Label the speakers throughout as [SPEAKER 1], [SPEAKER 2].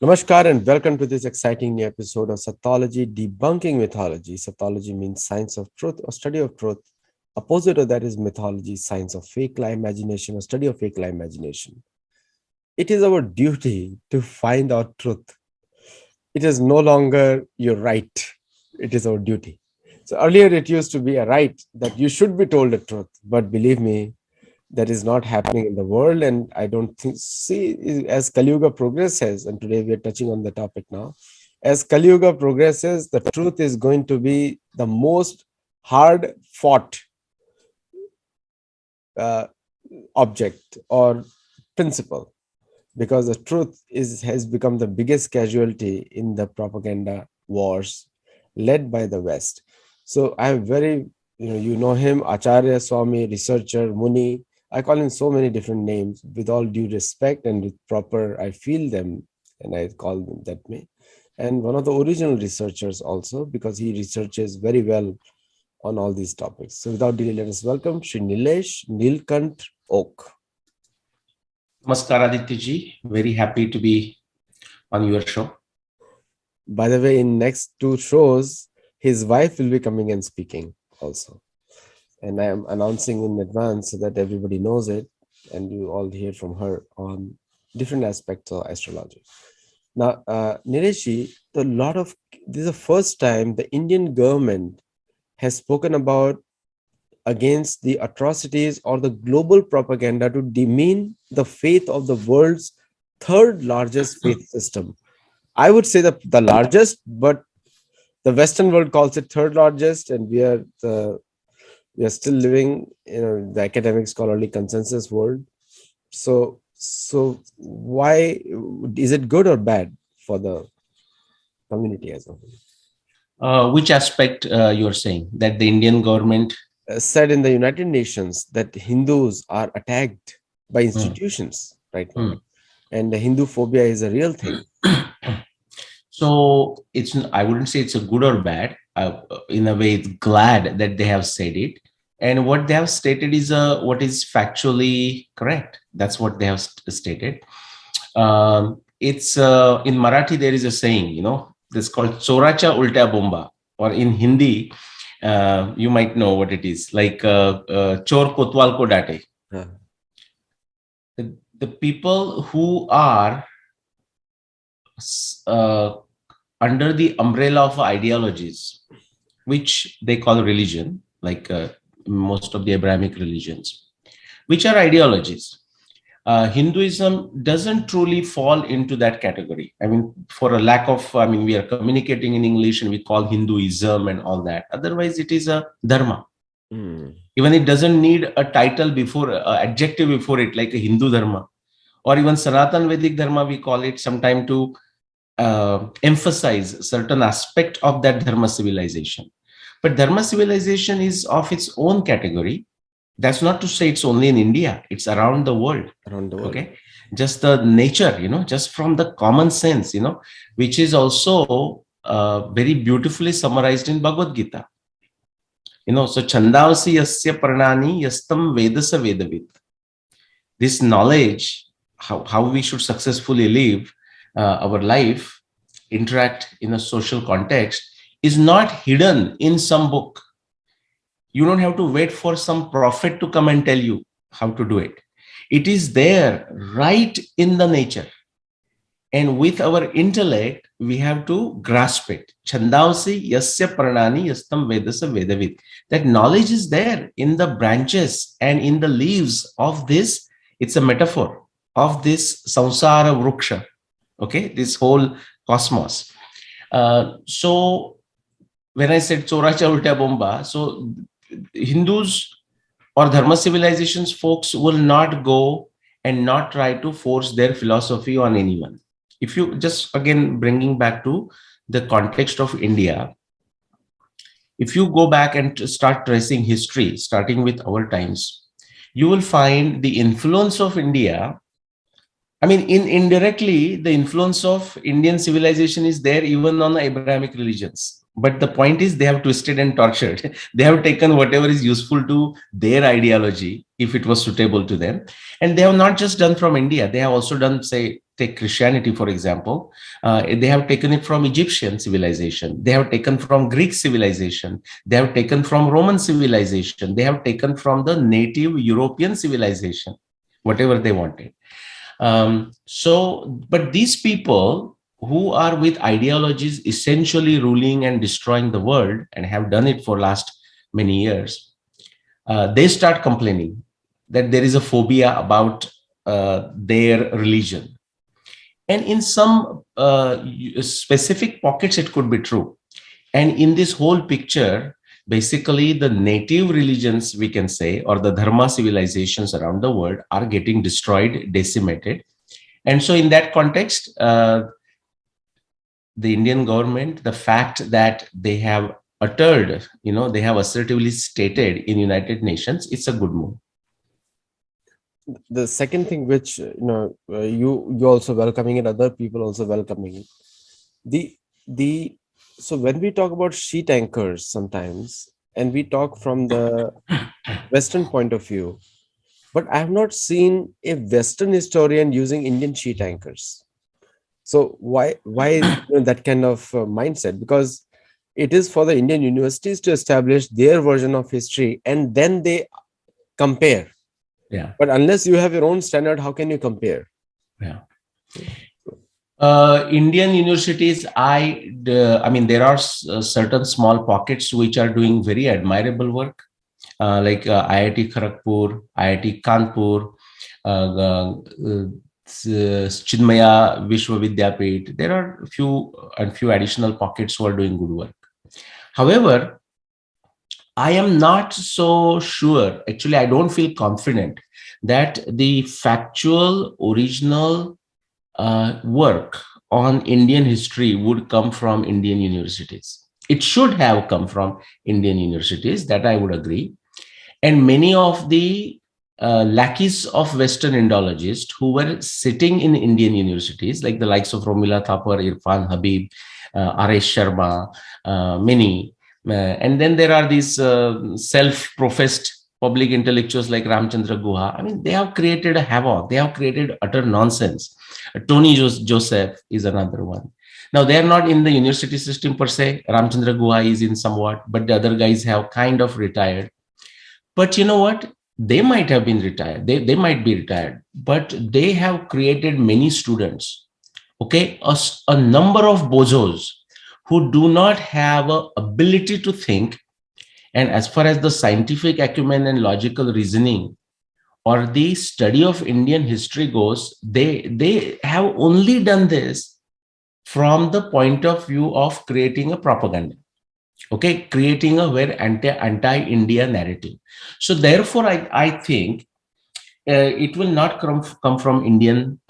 [SPEAKER 1] Namaskar and welcome to this exciting new episode of Sattology Debunking Mythology. Sattology means science of truth or study of truth. Opposite of that is mythology, science of fake lie imagination or study of fake lie imagination. It is our duty to find out truth. It is no longer your right. It is our duty. So earlier it used to be a right that you should be told the truth. But believe me, that is not happening in the world. And I don't think, see, as Kali Yuga progresses, and today we are touching on the topic now, as Kali Yuga progresses, the truth is going to be the most hard fought uh, object or principle, because the truth has become the biggest casualty in the propaganda wars led by the West. So I am very, you know him, Acharya Swami, researcher, Muni. I call him so many different names with all due respect and with proper, I feel them and I call them that way. And one of the original researchers also, because he researches very well on all these topics. So without delay, let us welcome Shri Nilesh Nilkant Oak.
[SPEAKER 2] Namaskar Aditya ji, very happy to be on your show.
[SPEAKER 1] By the way, in next two shows, his wife will be coming and speaking also. And I am announcing in advance so that everybody knows it and you all hear from her on different aspects of astrology. Now, Nileshi, this is the first time the Indian government has spoken about against the atrocities or the global propaganda to demean the faith of the world's third largest faith system. I would say the largest, but the Western world calls it third largest, and we are still living in the academic scholarly consensus world. So why is it good or bad for the community as a whole?
[SPEAKER 2] Which aspect you're saying that the Indian government
[SPEAKER 1] Said in the United Nations that Hindus are attacked by
[SPEAKER 2] Hmm.
[SPEAKER 1] institutions right now, and the Hindu phobia is a real thing.
[SPEAKER 2] So I wouldn't say it's a good or bad. In a way, it's glad that they have said it, and what they have stated is what is factually correct. That's what they have stated. It's in Marathi there is a saying, this called "Choracha ulta bomba," or in Hindi, you might know what it is, like "Chor kotwal ko date."
[SPEAKER 1] Huh.
[SPEAKER 2] The people who are uh, under the umbrella of ideologies, which they call religion, like most of the Abrahamic religions, which are ideologies. Hinduism doesn't truly fall into that category. I mean, for a lack of, we are communicating in English and we call Hinduism and all that. Otherwise, it is a dharma. Even it doesn't need a title before, adjective before it, like a Hindu dharma. Or even Sanatan Vedic dharma, we call it sometime to emphasize certain aspect of that dharma civilization. But dharma civilization is of its own category. That's not to say it's only in India, it's around the world. Okay, just the nature, just from the common sense, which is also very beautifully summarized in Bhagavad Gita. So Chandavasi yasya pranani yastam vedasa vedavit. This knowledge, how we should successfully live our life, interact in a social context, is not hidden in some book. You don't have to wait for some prophet to come and tell you how to do it. It is there right in the nature. And with our intellect, we have to grasp it. Chandavasi yasya pranani yastam vedasa vedavit. That knowledge is there in the branches and in the leaves of this. It's a metaphor of this samsara vruksha. Okay, this whole cosmos. So when I said Choracha ulta bomba, so Hindus or dharma civilizations folks will not go and not try to force their philosophy on anyone. If you just again bringing back to the context of India, if you go back and start tracing history, starting with our times, you will find the influence of India. Indirectly, the influence of Indian civilization is there even on the Abrahamic religions. But the point is, they have twisted and tortured. They have taken whatever is useful to their ideology, if it was suitable to them. And they have not just done from India. They have also done, say, take Christianity, for example, they have taken it from Egyptian civilization. They have taken from Greek civilization. They have taken from Roman civilization. They have taken from the native European civilization, whatever they wanted. But these people who are with ideologies essentially ruling and destroying the world and have done it for last many years, they start complaining that there is a phobia about their religion. And in some specific pockets, it could be true. And in this whole picture, basically the native religions, we can say, or the dharma civilizations around the world are getting destroyed, decimated. And so in that context, the Indian government, the fact that they have uttered, they have assertively stated in United Nations, it's a good move.
[SPEAKER 1] The second thing which you also welcoming it, other people also welcoming it. The so when we talk about sheet anchors sometimes, and we talk from the Western point of view, but I have not seen a Western historian using Indian sheet anchors. So why that kind of mindset? Because it is for the Indian universities to establish their version of history, and then they compare.
[SPEAKER 2] Yeah.
[SPEAKER 1] But unless you have your own standard, how can you compare?
[SPEAKER 2] Yeah. Indian universities, I mean, there are certain small pockets which are doing very admirable work, like IIT Kharagpur, IIT Kanpur, Chinmaya Vishwavidyapit. There are a few additional pockets who are doing good work. However, I am not so sure. Actually, I don't feel confident that the factual original work on Indian history would come from Indian universities. It should have come from Indian universities, that I would agree. And many of the lackeys of Western Indologists who were sitting in Indian universities, like the likes of Romila Thapar, Irfan Habib, R.S. Sharma, many. And then there are these self-professed public intellectuals like Ramchandra Guha. I mean, they have created a havoc. They have created utter nonsense. Tony Joseph is another one. Now, they are not in the university system per se. Ramchandra Guha is in somewhat, but the other guys have kind of retired. But you know what? They might have been retired. They might be retired, but they have created many students. Okay, a number of bozos who do not have an ability to think. And as far as the scientific acumen and logical reasoning or the study of Indian history goes, they have only done this from the point of view of creating a propaganda. Okay, creating a very anti-India narrative. So therefore, I think it will not come from Indian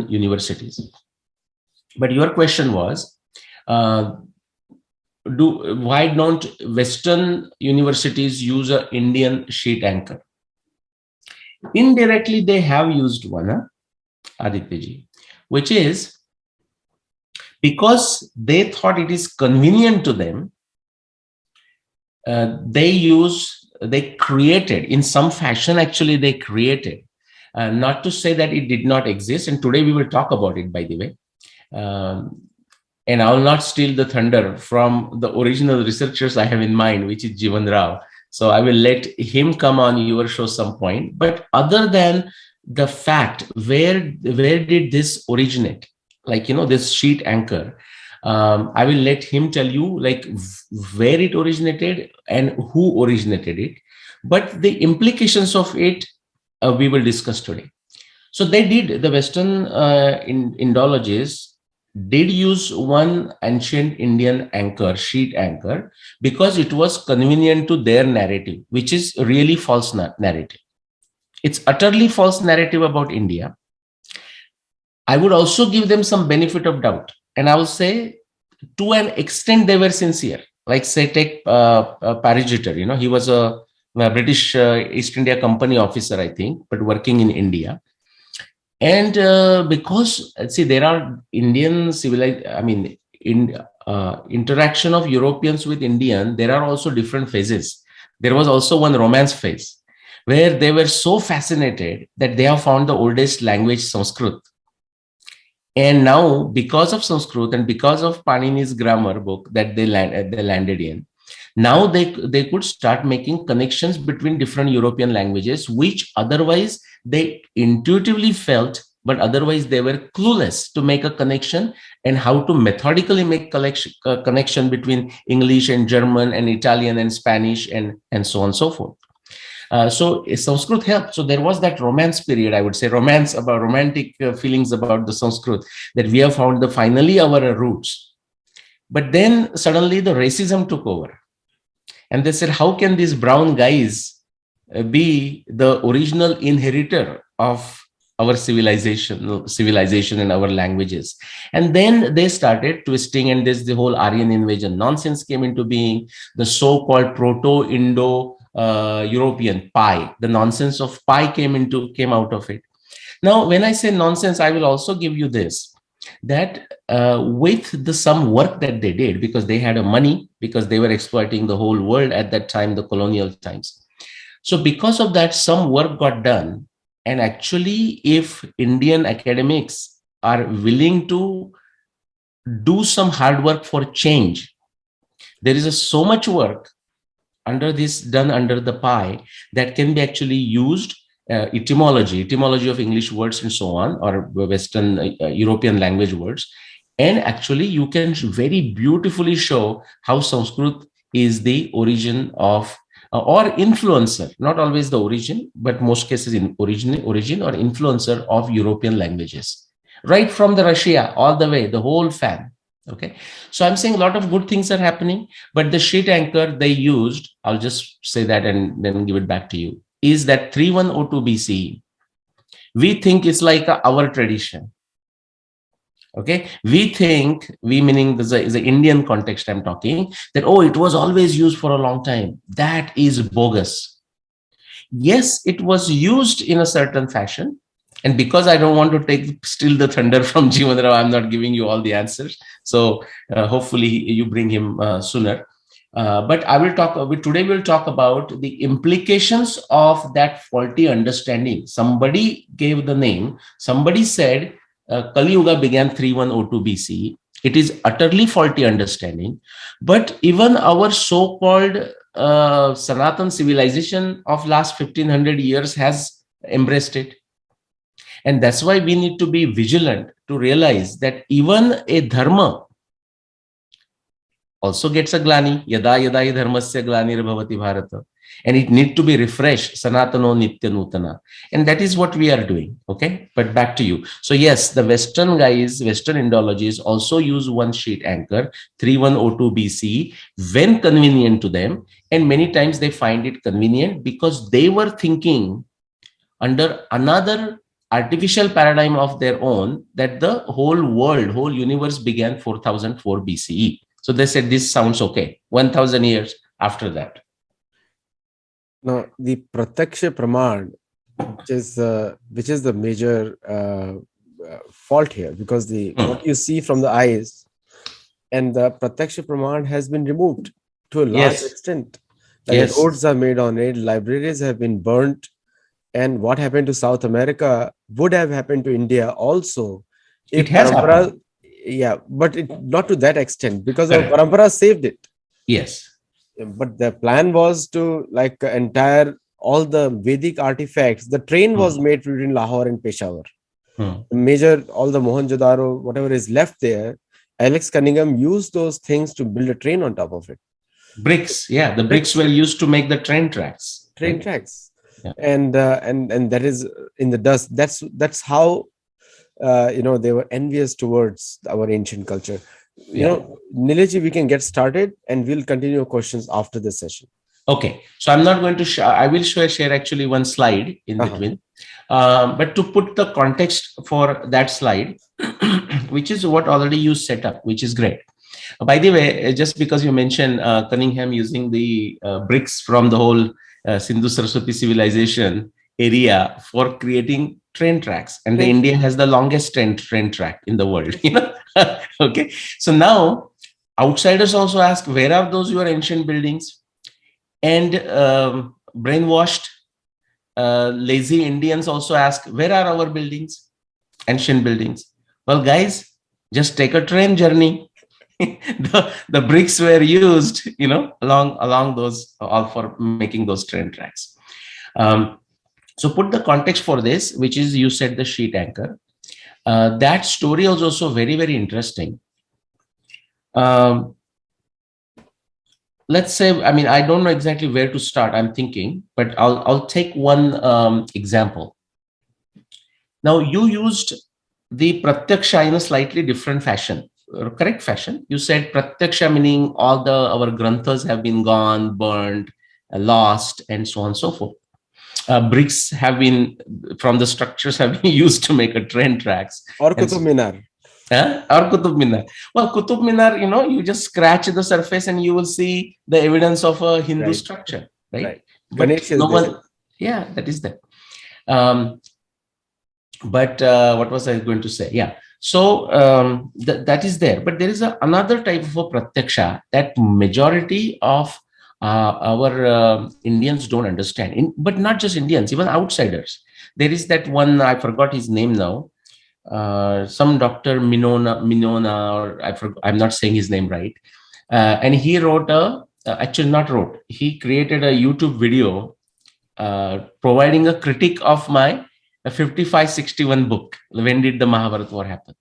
[SPEAKER 2] universities. But your question was, why don't Western universities use an Indian sheet anchor? Indirectly, they have used one, Adityaji, which is because they thought it is convenient to them. They created in some fashion. Actually, they created. Not to say that it did not exist, and today we will talk about it, by the way. And I will not steal the thunder from the original researchers I have in mind, which is Jivan Rao. So I will let him come on your show some point. But other than the fact, where did this originate? Like, this sheet anchor. I will let him tell you like where it originated and who originated it. But the implications of it, we will discuss today. So the Western Indologists did use one ancient Indian anchor, sheet anchor, because it was convenient to their narrative, which is really false narrative. It's utterly false narrative about India. I would also give them some benefit of doubt. And I will say, to an extent, they were sincere. Like, say, take Parijiter. He was a British East India Company officer, I think, but working in India. And because, see, there are Indian interaction of Europeans with Indian, there are also different phases. There was also one romance phase, where they were so fascinated that they have found the oldest language, Sanskrit. And now, because of Sanskrit and because of Panini's grammar book that they landed in, now they could start making connections between different European languages, which otherwise they intuitively felt, but otherwise they were clueless to make a connection, and how to methodically make connection between English and German and Italian and Spanish and so on and so forth. So Sanskrit helped. So there was that romance period, I would say, romance about romantic feelings about the Sanskrit, that we have found the finally our roots. But then suddenly the racism took over, and they said, how can these brown guys be the original inheritor of our civilization and our languages? And then they started twisting, and this the whole Aryan invasion nonsense came into being. The so-called proto-Indo European pie, the nonsense of pie came out of it. Now, when I say nonsense, I will also give you this, that with the some work that they did, because they had a money, because they were exploiting the whole world at that time, the colonial times. So because of that, some work got done. And actually, if Indian academics are willing to do some hard work for change, there is so much work under this done under the pie that can be actually used, etymology of English words and so on, or Western European language words. And actually you can very beautifully show how Sanskrit is the origin of or influencer, not always the origin, but most cases in origin or influencer of European languages, right from the Russia all the way, the whole fan. Okay, so I'm saying a lot of good things are happening, but the sheet anchor they used, I'll just say that and then give it back to you, is that 3102 BCE. We think it's like our tradition. Okay, we think, we meaning the Indian context I'm talking, that, oh, it was always used for a long time. That is bogus. Yes, it was used in a certain fashion. And because I don't want to take steal the thunder from Jeevan Rao, I'm not giving you all the answers. So hopefully you bring him sooner. But I will talk today. We'll talk about the implications of that faulty understanding. Somebody gave the name. Somebody said Kali Yuga began 3102 BC. It is utterly faulty understanding. But even our so-called Sanatan civilization of last 1500 years has embraced it. And that's why we need to be vigilant to realize that even a dharma also gets a glani, yada yada hi dharmasya glanir bhavati bharata, and it need to be refreshed, sanatano nitya nutana, and that is what we are doing. Okay, but back to you. So yes, the Western guys, Western Indologists also use one sheet anchor 3102 BC when convenient to them, and many times they find it convenient because they were thinking under another artificial paradigm of their own, that the whole world, whole universe began 4004 BCE. So they said, this sounds okay. 1000 years after that.
[SPEAKER 1] Now, the Pratyaksha Praman, which is the major fault here, because what you see from the eyes and the Pratyaksha Praman has been removed to a large extent. Like roads are made on it, libraries have been burnt, and what happened to South America would have happened to India also.
[SPEAKER 2] It has happened.
[SPEAKER 1] Yeah, but not to that extent, because our parampara saved it.
[SPEAKER 2] Yes.
[SPEAKER 1] But the plan was to like all the Vedic artifacts. The train was made between Lahore and Peshawar. All the Mohenjo-daro, whatever is left there, Alex Cunningham used those things to build a train on top of it.
[SPEAKER 2] Bricks, yeah, the bricks were used to make the train tracks.
[SPEAKER 1] Yeah. And that is in the dust. That's how they were envious towards our ancient culture. Nilesh, we can get started and we'll continue questions after this session.
[SPEAKER 2] Okay, so I'm not going to I will share actually one slide in between, but to put the context for that slide, which is what already you set up, which is great. By the way, just because you mentioned Cunningham using the bricks from the whole Sindhu Saraswati civilization area for creating train tracks, and India has the longest train track in the world. Okay, so now outsiders also ask, where are those your ancient buildings? And brainwashed lazy Indians also ask, where are our buildings, ancient buildings? Well, guys, just take a train journey. The bricks were used, along those, all for making those train tracks. Um, so put the context for this, which is, you said the sheet anchor. That story was also very, very interesting. Um, let's say, I mean, I don't know exactly where to start. I'm thinking, but I'll take one example. Now, you used the pratyaksha in a slightly different fashion, correct fashion. You said pratyaksha meaning all the our granthas have been gone, burned, lost, and so on and so forth. Bricks have been, from the structures, have been used to make a train tracks.
[SPEAKER 1] Or
[SPEAKER 2] And
[SPEAKER 1] Qutub Minar.
[SPEAKER 2] or Qutub Minar. Well, Qutub Minar, you just scratch the surface and you will see the evidence of a Hindu
[SPEAKER 1] Right.
[SPEAKER 2] structure, right?
[SPEAKER 1] Right.
[SPEAKER 2] But
[SPEAKER 1] Ganesh is
[SPEAKER 2] no
[SPEAKER 1] there.
[SPEAKER 2] one, yeah, that is that. Um, but what was I going to say? Yeah. So that is there. But there is another type of a pratyaksha that majority of our Indians don't understand. But not just Indians, even outsiders. There is that one, I forgot his name now. Some Dr. Minona, or I'm not saying his name right. And he wrote actually not wrote, he created a YouTube video providing a critique of my 5561 book. When did the Mahabharata war happen?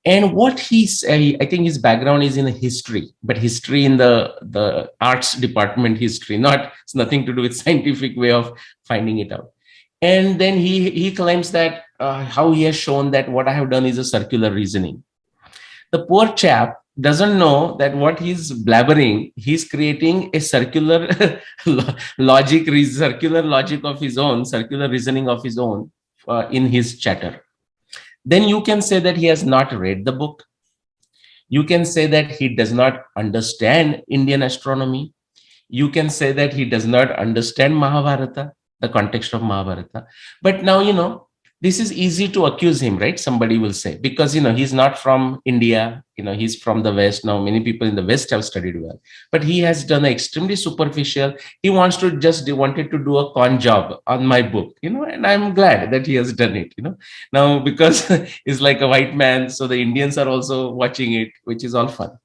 [SPEAKER 2] And what he's, I think his background is in history, but history in the arts department history, it's nothing to do with scientific way of finding it out. And then he claims that how he has shown that what I have done is a circular reasoning. The poor chap doesn't know that what he's blabbering, he's creating a circular circular logic of his own, circular reasoning of his own in his chatter. Then you can say that he has not read the book. You can say that he does not understand Indian astronomy. You can say that he does not understand Mahabharata, the context of Mahabharata. But now, this is easy to accuse him, right? Somebody will say, because, he's not from India, he's from the West. Now, many people in the West have studied well, but he has done extremely superficial. He wanted to do a con job on my book, and I'm glad that he has done it, now, because he's like a white man. So the Indians are also watching it, which is all fun.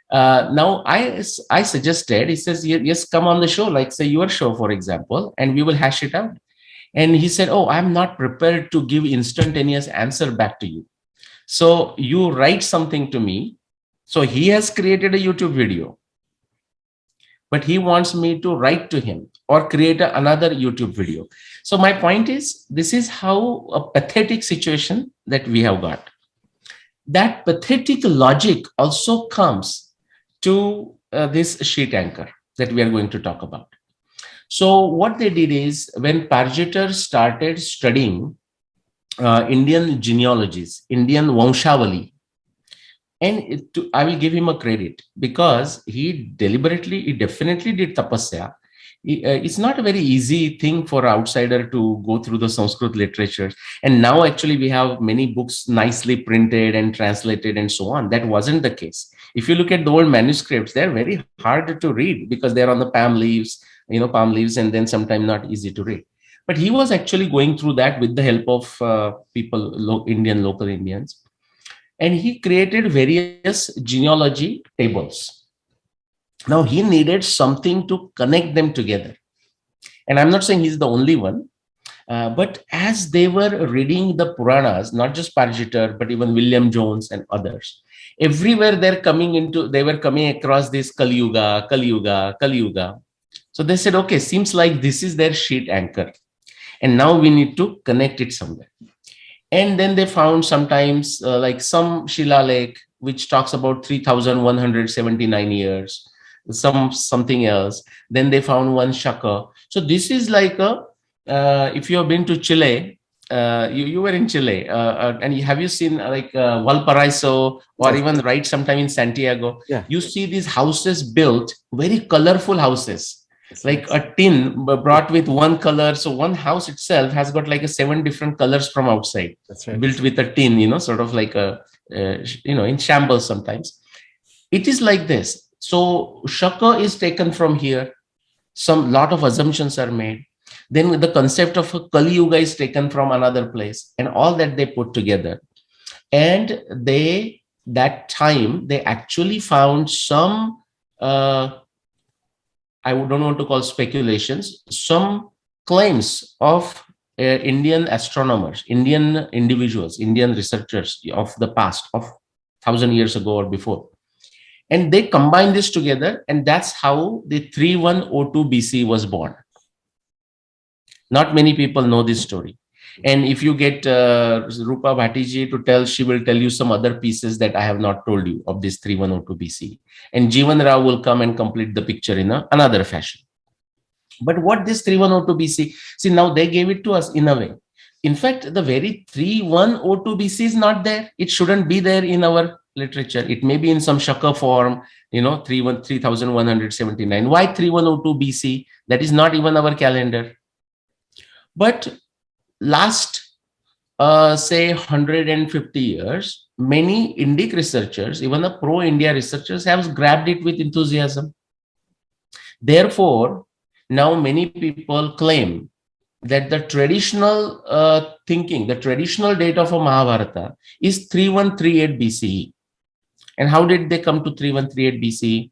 [SPEAKER 2] Now I suggested, he says, yes, come on the show, like say your show, for example, and we will hash it out. And he said, oh, I'm not prepared to give instantaneous answer back to you. So you write something to me. So he has created a YouTube video, but he wants me to write to him or create another YouTube video. So my point is, this is how a pathetic situation that we have got. That pathetic logic also comes to this sheet anchor that we are going to talk about. So what they did is, when Parjeter started studying Indian genealogies, Indian Vanshavali, and I will give him a credit, because he definitely did tapasya. It's not a very easy thing for an outsider to go through the Sanskrit literature. And now actually we have many books nicely printed and translated and so on. That wasn't the case. If you look at the old manuscripts, they're very hard to read because they're on the palm leaves, and then sometimes not easy to read. But he was actually going through that with the help of local Indians. And he created various genealogy tables. Now he needed something to connect them together. And I'm not saying he's the only one, but as they were reading the Puranas, not just Parjeter, but even William Jones and others, everywhere they were coming across this Kali Yuga, Kali Yuga, Kali Yuga. So they said, okay, seems like this is their sheet anchor. And now we need to connect it somewhere. And then they found sometimes like some Shilalik, which talks about 3,179 years, something else. Then they found one Shaka. So this is like if you have been to Chile, you were in Chile, and have you seen Valparaiso, or
[SPEAKER 1] Yes.
[SPEAKER 2] even right sometime in Santiago?
[SPEAKER 1] Yeah.
[SPEAKER 2] You see these houses built, very colorful houses.
[SPEAKER 1] That's
[SPEAKER 2] Like
[SPEAKER 1] right.
[SPEAKER 2] a tin brought with one color. So one house itself has got like 7 different colors from outside,
[SPEAKER 1] That's right.
[SPEAKER 2] built with a tin, sort of like in shambles sometimes. It is like this. So Shaka is taken from here. Some lot of assumptions are made. Then the concept of a Kali Yuga is taken from another place, and all that they put together. And that time, they actually found some, I don't want to call speculations, some claims of Indian astronomers, Indian individuals, Indian researchers of the past, of 1,000 years ago or before. And they combine this together, and that's how the 3102 BC was born. Not many people know this story. And if you get Rupa Bhattiji to tell, she will tell you some other pieces that I have not told you of this 3102 BC. And Jeevan Rao will come and complete the picture in another fashion. But what this 3102 BC, see, now they gave it to us in a way. In fact, the very 3102 BC is not there. It shouldn't be there in our literature. It may be in some Shaka form, 3179. Why 3102 BC? That is not even our calendar. But last, say, 150 years, many Indic researchers, even the pro-India researchers, have grabbed it with enthusiasm. Therefore, now many people claim that the traditional thinking, the traditional date of a Mahabharata is 3138 BCE. And how did they come to 3138 BCE?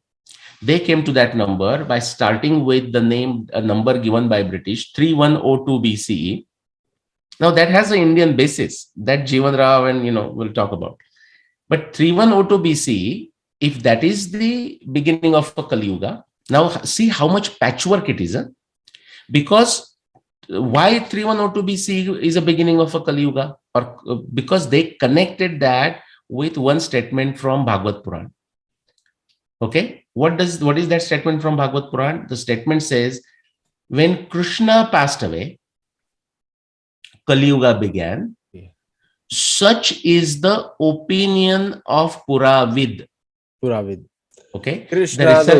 [SPEAKER 2] They came to that number by starting with the number given by British, 3102 BCE. Now that has an Indian basis that Jeevan Rao and we'll talk about. But 3102 BCE, if that is the beginning of a Kali Yuga, now see how much patchwork it is. Because why 3102 BCE is a beginning of a Kali Yuga? Or because they connected that with one statement from Bhagavad Puran. Okay, what is that statement from Bhagavad Puran? The statement says, when Krishna passed away, Kali Yuga began. Such is the opinion of Puravid. Okay, Krishna, the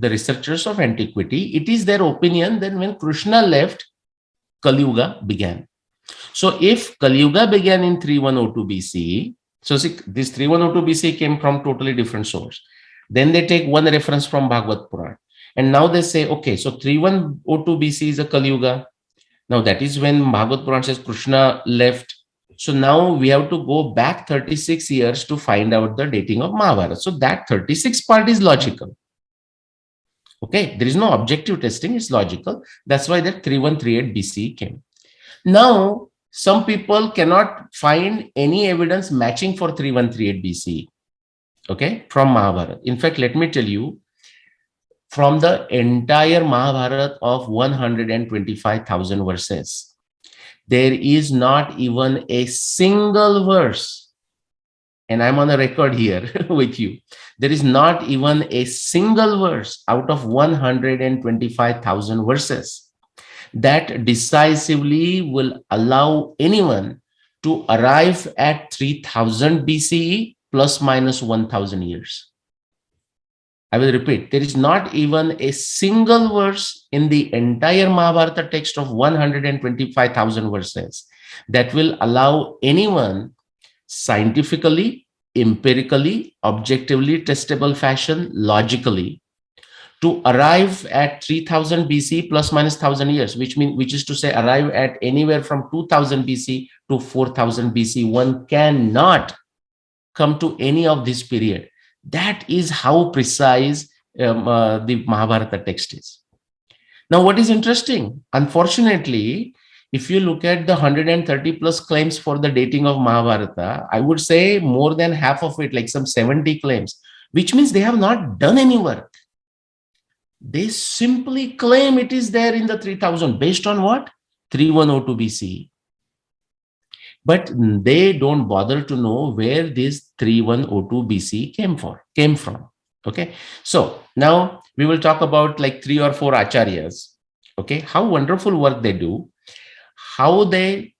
[SPEAKER 2] researchers of antiquity, it is their opinion that when Krishna left, Kali Yuga began. So if Kali Yuga began in 3102 BCE, so see, this 3102 BCE came from totally different source. Then they take one reference from Bhagavad Puran. And now they say, okay, so 3102 BC is a Kali Yuga. Now that is when Bhagavad Puran says Krishna left. So now we have to go back 36 years to find out the dating of Mahabharata. So that 36 part is logical. Okay, there is no objective testing, it's logical. That's why that 3138 BC came. Now, some people cannot find any evidence matching for 3138 BC, okay, from Mahabharata. In fact, let me tell you, from the entire Mahabharata of 125,000 verses, there is not even a single verse, and I'm on a record here with you, there is not even a single verse out of 125,000 verses that decisively will allow anyone to arrive at 3000 BCE plus minus 1000 years. I will repeat, there is not even a single verse in the entire Mahabharata text of 125,000 verses that will allow anyone scientifically, empirically, objectively testable fashion, logically, to arrive at 3000 BC plus minus 1000 years, which is to say arrive at anywhere from 2000 BC to 4000 BC. One cannot come to any of this period. That is how precise the Mahabharata text is. Now, what is interesting, unfortunately, if you look at the 130 plus claims for the dating of Mahabharata, I would say more than half of it, like some 70 claims, which means they have not done any work. They simply claim it is there in the 3000 based on what? 3102 BC. But they don't bother to know where this 3102 BC came from. Okay. So now we will talk about like 3 or 4 acharyas. Okay. How wonderful work they do. How they,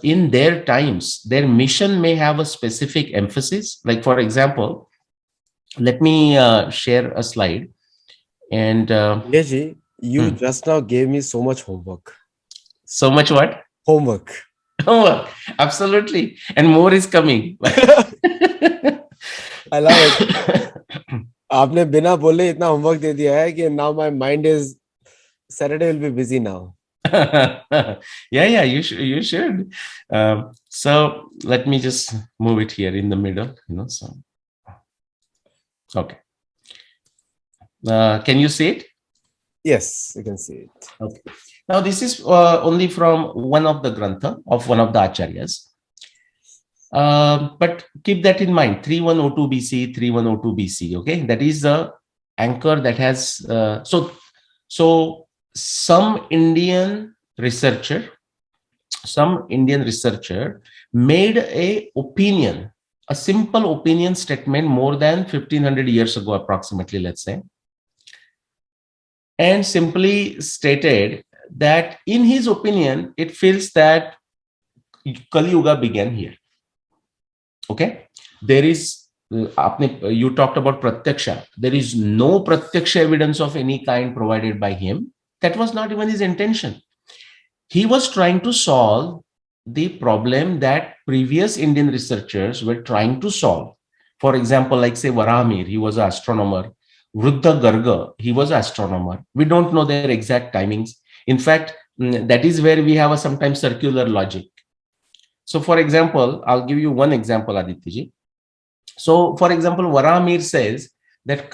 [SPEAKER 2] in their times, their mission may have a specific emphasis. Like, for example, let me share a slide. And
[SPEAKER 1] Yeji, you just now gave me so much homework.
[SPEAKER 2] So much what?
[SPEAKER 1] Homework.
[SPEAKER 2] Homework. Absolutely. And more is coming.
[SPEAKER 1] I love it. आपने बिना बोले इतना homework दे दिया है कि now my mind is Saturday will be busy now.
[SPEAKER 2] Yeah, you should. So let me just move it here in the middle, so okay. Can you see it?
[SPEAKER 1] Yes, you can see it.
[SPEAKER 2] Okay. Now this is only from one of the grantha of one of the acharyas. But keep that in mind, 3102 BC, 3102 BC. Okay, that is the anchor that has so some Indian researcher made a simple opinion statement more than 1500 years ago, approximately, let's say, and simply stated that in his opinion, it feels that Kali Yuga began here. Okay, there is you talked about pratyaksha. There is no pratyaksha evidence of any kind provided by him. That was not even his intention. He was trying to solve the problem that previous Indian researchers were trying to solve. For example, like say Varamir, he was an astronomer. Ruddha Garga, he was an astronomer. We don't know their exact timings. In fact, that is where we have a sometimes circular logic. So, for example, I'll give you one example, Adityaji. So, for example, Varamir says that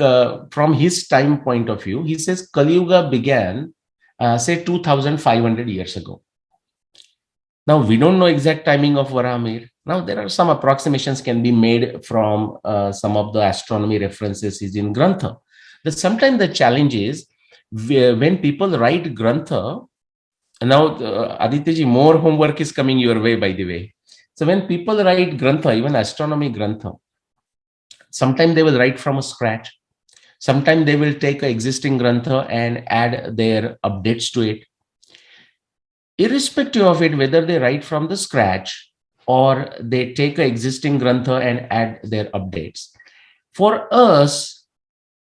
[SPEAKER 2] from his time point of view, he says Kali Yuga began, say, 2,500 years ago. Now, we don't know exact timing of Varamir. Now, there are some approximations can be made from some of the astronomy references is in Grantha. But sometimes the challenge is when people write Grantha. Now, Adityaji, more homework is coming your way, by the way. So when people write Grantha, even astronomy Grantha, sometimes they will write from a scratch. Sometimes they will take an existing Grantha and add their updates to it. Irrespective of it, whether they write from the scratch or they take an existing Grantha and add their updates. For us,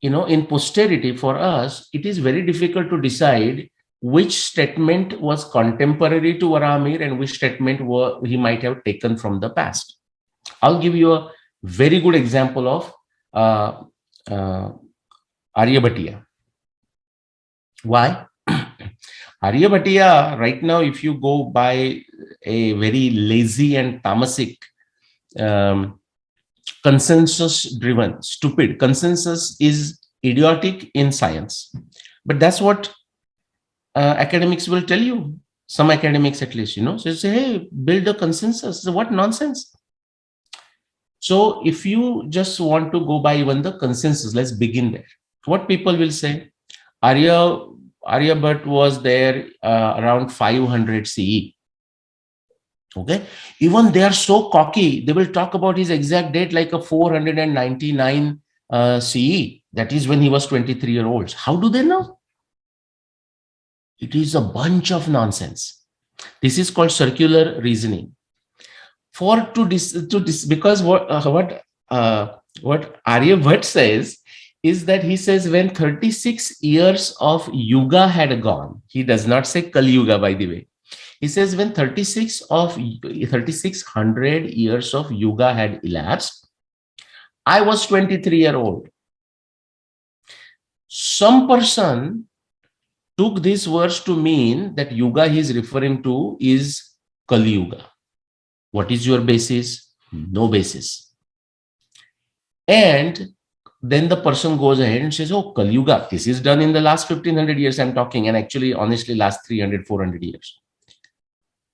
[SPEAKER 2] in posterity, for us, it is very difficult to decide which statement was contemporary to Varamir and which statement he might have taken from the past. I'll give you a very good example of Aryabhatiya. Why? Aryabhatiya, right now, if you go by a very lazy and tamasic, consensus-driven, stupid, consensus is idiotic in science. But that's what academics will tell you. Some academics, at least, so say, hey, build a consensus. So what nonsense? So if you just want to go by even the consensus, let's begin there. What people will say, Aryabhat was there around 500 CE. Okay, even they are so cocky, they will talk about his exact date like a 499 CE. That is when he was 23-year-old. How do they know? It is a bunch of nonsense. This is called circular reasoning. Because what Aryabhat says is that he says when 36 years of Yuga had gone, he does not say Kali Yuga, by the way. He says when 3600 years of Yuga had elapsed, I was 23-year-old. Some person took this verse to mean that Yuga he is referring to is Kali Yuga. What is your basis? No basis. And then the person goes ahead and says, oh, Kali Yuga, this is done in the last 1500 years I'm talking, and actually, honestly, last 300, 400 years.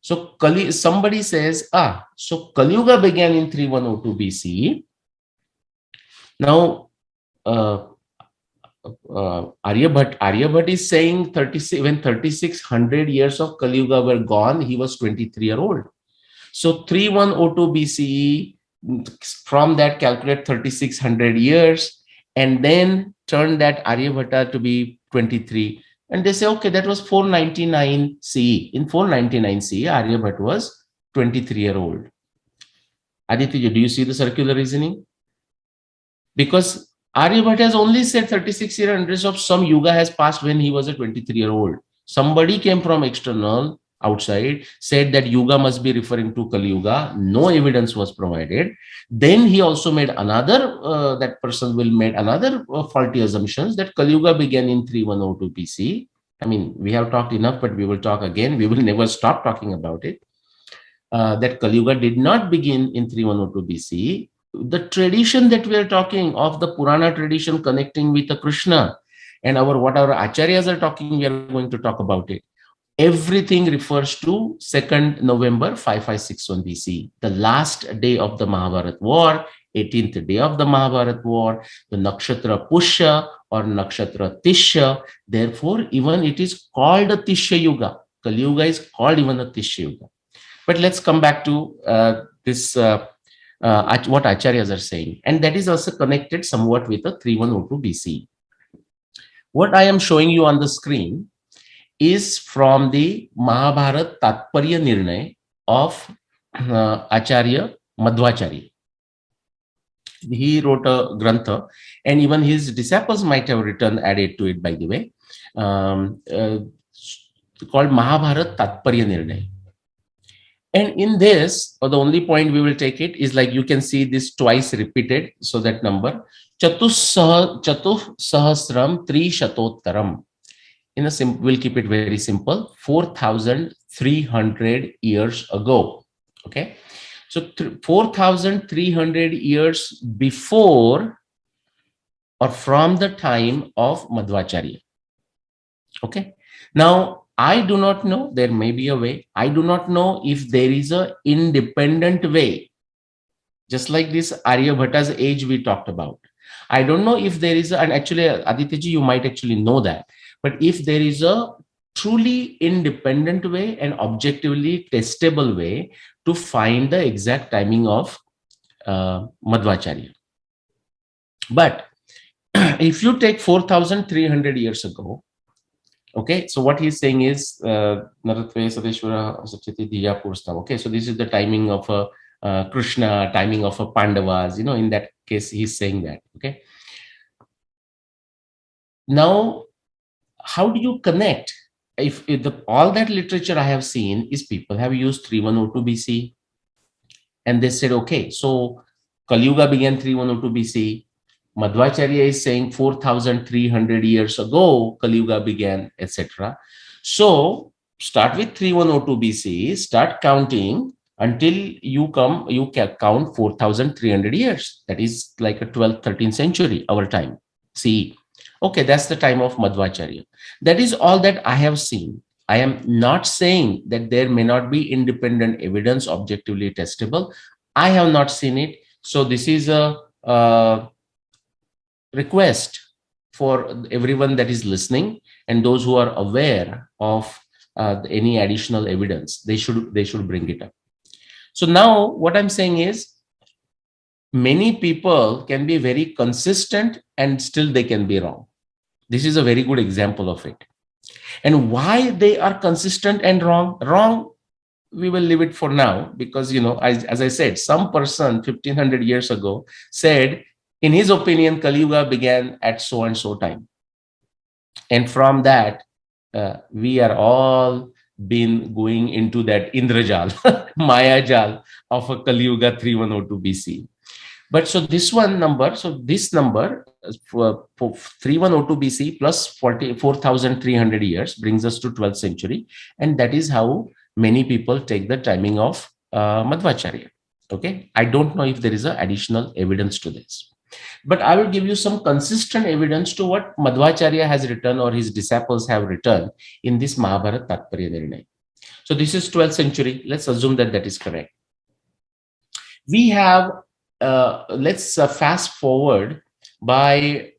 [SPEAKER 2] So somebody says, so Kali Yuga began in 3102 BC. Now, Aryabhat is saying when 3600 years of Kali Yuga were gone, he was 23-year-old. So 3102 BCE, from that calculate 3600 years and then turn that Aryabhata to be 23. And they say, okay, that was 499 CE. In 499 CE, Aryabhat was 23-year-old. Aditya, do you see the circular reasoning? Because Aryabhat has only said 36 years of some Yuga has passed when he was a 23-year-old. Somebody came from external outside, said that Yuga must be referring to Kali Yuga. No evidence was provided. Then he also made another, that person will made another faulty assumptions that Kali Yuga began in 3102 BC. I mean, we have talked enough, but we will talk again. We will never stop talking about it. That Kali Yuga did not begin in 3102 BC. The tradition that we are talking of, the Purana tradition connecting with the Krishna, and our what our acharyas are talking, we are going to talk about it. Everything refers to 2nd November 5561 BC, the last day of the Mahabharat war, 18th day of the Mahabharat war, the nakshatra Pushya or nakshatra Tishya. Therefore, even it is called a Tishya Yuga. Kali Yuga is called even a Tishya Yuga. But let's come back to this what acharyas are saying, and that is also connected somewhat with the 3102 BC. What I am showing you on the screen is from the Mahabharat Tatparya Nirnay of Acharya Madhvacharya. He wrote a grantha, and even his disciples might have written, added to it, by the way, called Mahabharat Tatparya Nirnay. And in this, or the only point we will take it is, like you can see this twice repeated. So that number, Chatussahasram Tri Shatottaram. In a simple, we'll keep it very simple, 4,300 years ago. Okay. So 4,300 years before or from the time of Madhvacharya. Okay. Now, I do not know, there may be a way. I do not know if there is an independent way. Just like this Aryabhata's age we talked about. I don't know if there is, and actually, Adityaji, you might actually know that. But if there is a truly independent way and objectively testable way to find the exact timing of Madhvacharya. But if you take 4,300 years ago, okay, so what he's saying is Naratve Sadeshwara Sachiti Diya Purstam. Okay, so this is the timing of Krishna, timing of Pandavas. You know, in that case, he's saying that. Okay. Now, how do you connect? If all that literature I have seen is people have used 3102 BC, and they said, okay, so Kali Yuga began 3102 BC. Madhvacharya is saying 4,300 years ago, Kali Yuga began, etc. So start with 3102 BC, start counting until you count 4,300 years. That is like a 12th, 13th century, our time, CE. Okay, that's the time of Madhvacharya. That is all that I have seen. I am not saying that there may not be independent evidence objectively testable. I have not seen it. So this is a request for everyone that is listening and those who are aware of any additional evidence. They should bring it up. So now what I'm saying is, many people can be very consistent and still they can be wrong. This is a very good example of it. And why they are consistent and wrong, we will leave it for now, because, you know, as I said, some person 1,500 years ago said, in his opinion, Kali Yuga began at so and so time. And from that, we are all been going into that Indrajal, Maya Jal of a Kali Yuga 3102 BC. But so this number for 3102 BC plus 4,300 years brings us to 12th century. And that is how many people take the timing of Madhvacharya. Okay. I don't know if there is additional evidence to this, but I will give you some consistent evidence to what Madhvacharya has written or his disciples have written in this Mahabharat Tatparya Nirnay. So this is 12th century. Let's assume that that is correct. We have let's fast forward by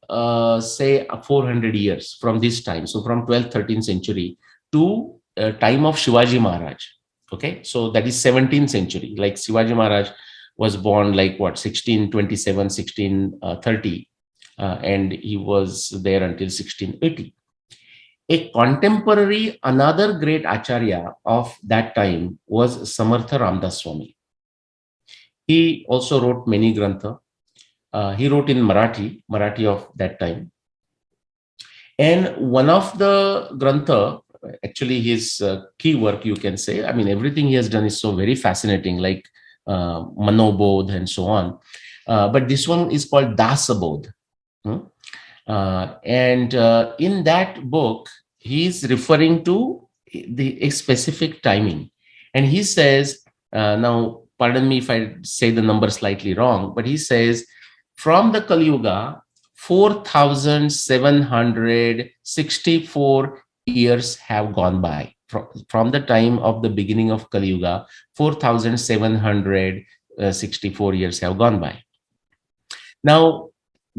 [SPEAKER 2] say 400 years from this time. So from 12th, 13th century to time of Shivaji Maharaj. Okay, so that is 17th century. Like Shivaji Maharaj was born like what, 1627, 1630, and he was there until 1680. A contemporary, another great acharya of that time was Samartha Ramdas Swami. He also wrote many grantha. He wrote in Marathi of that time. And one of the grantha, actually his key work, you can say, I mean, everything he has done is so very fascinating, like Manobodh and so on. But this one is called Dasabodh. And in that book, He's referring to a specific timing. And he says, now, pardon me if I say the number slightly wrong, but he says, from the Kali Yuga, 4,764 years have gone by. From the time of the beginning of Kali Yuga, 4,764 years have gone by. Now,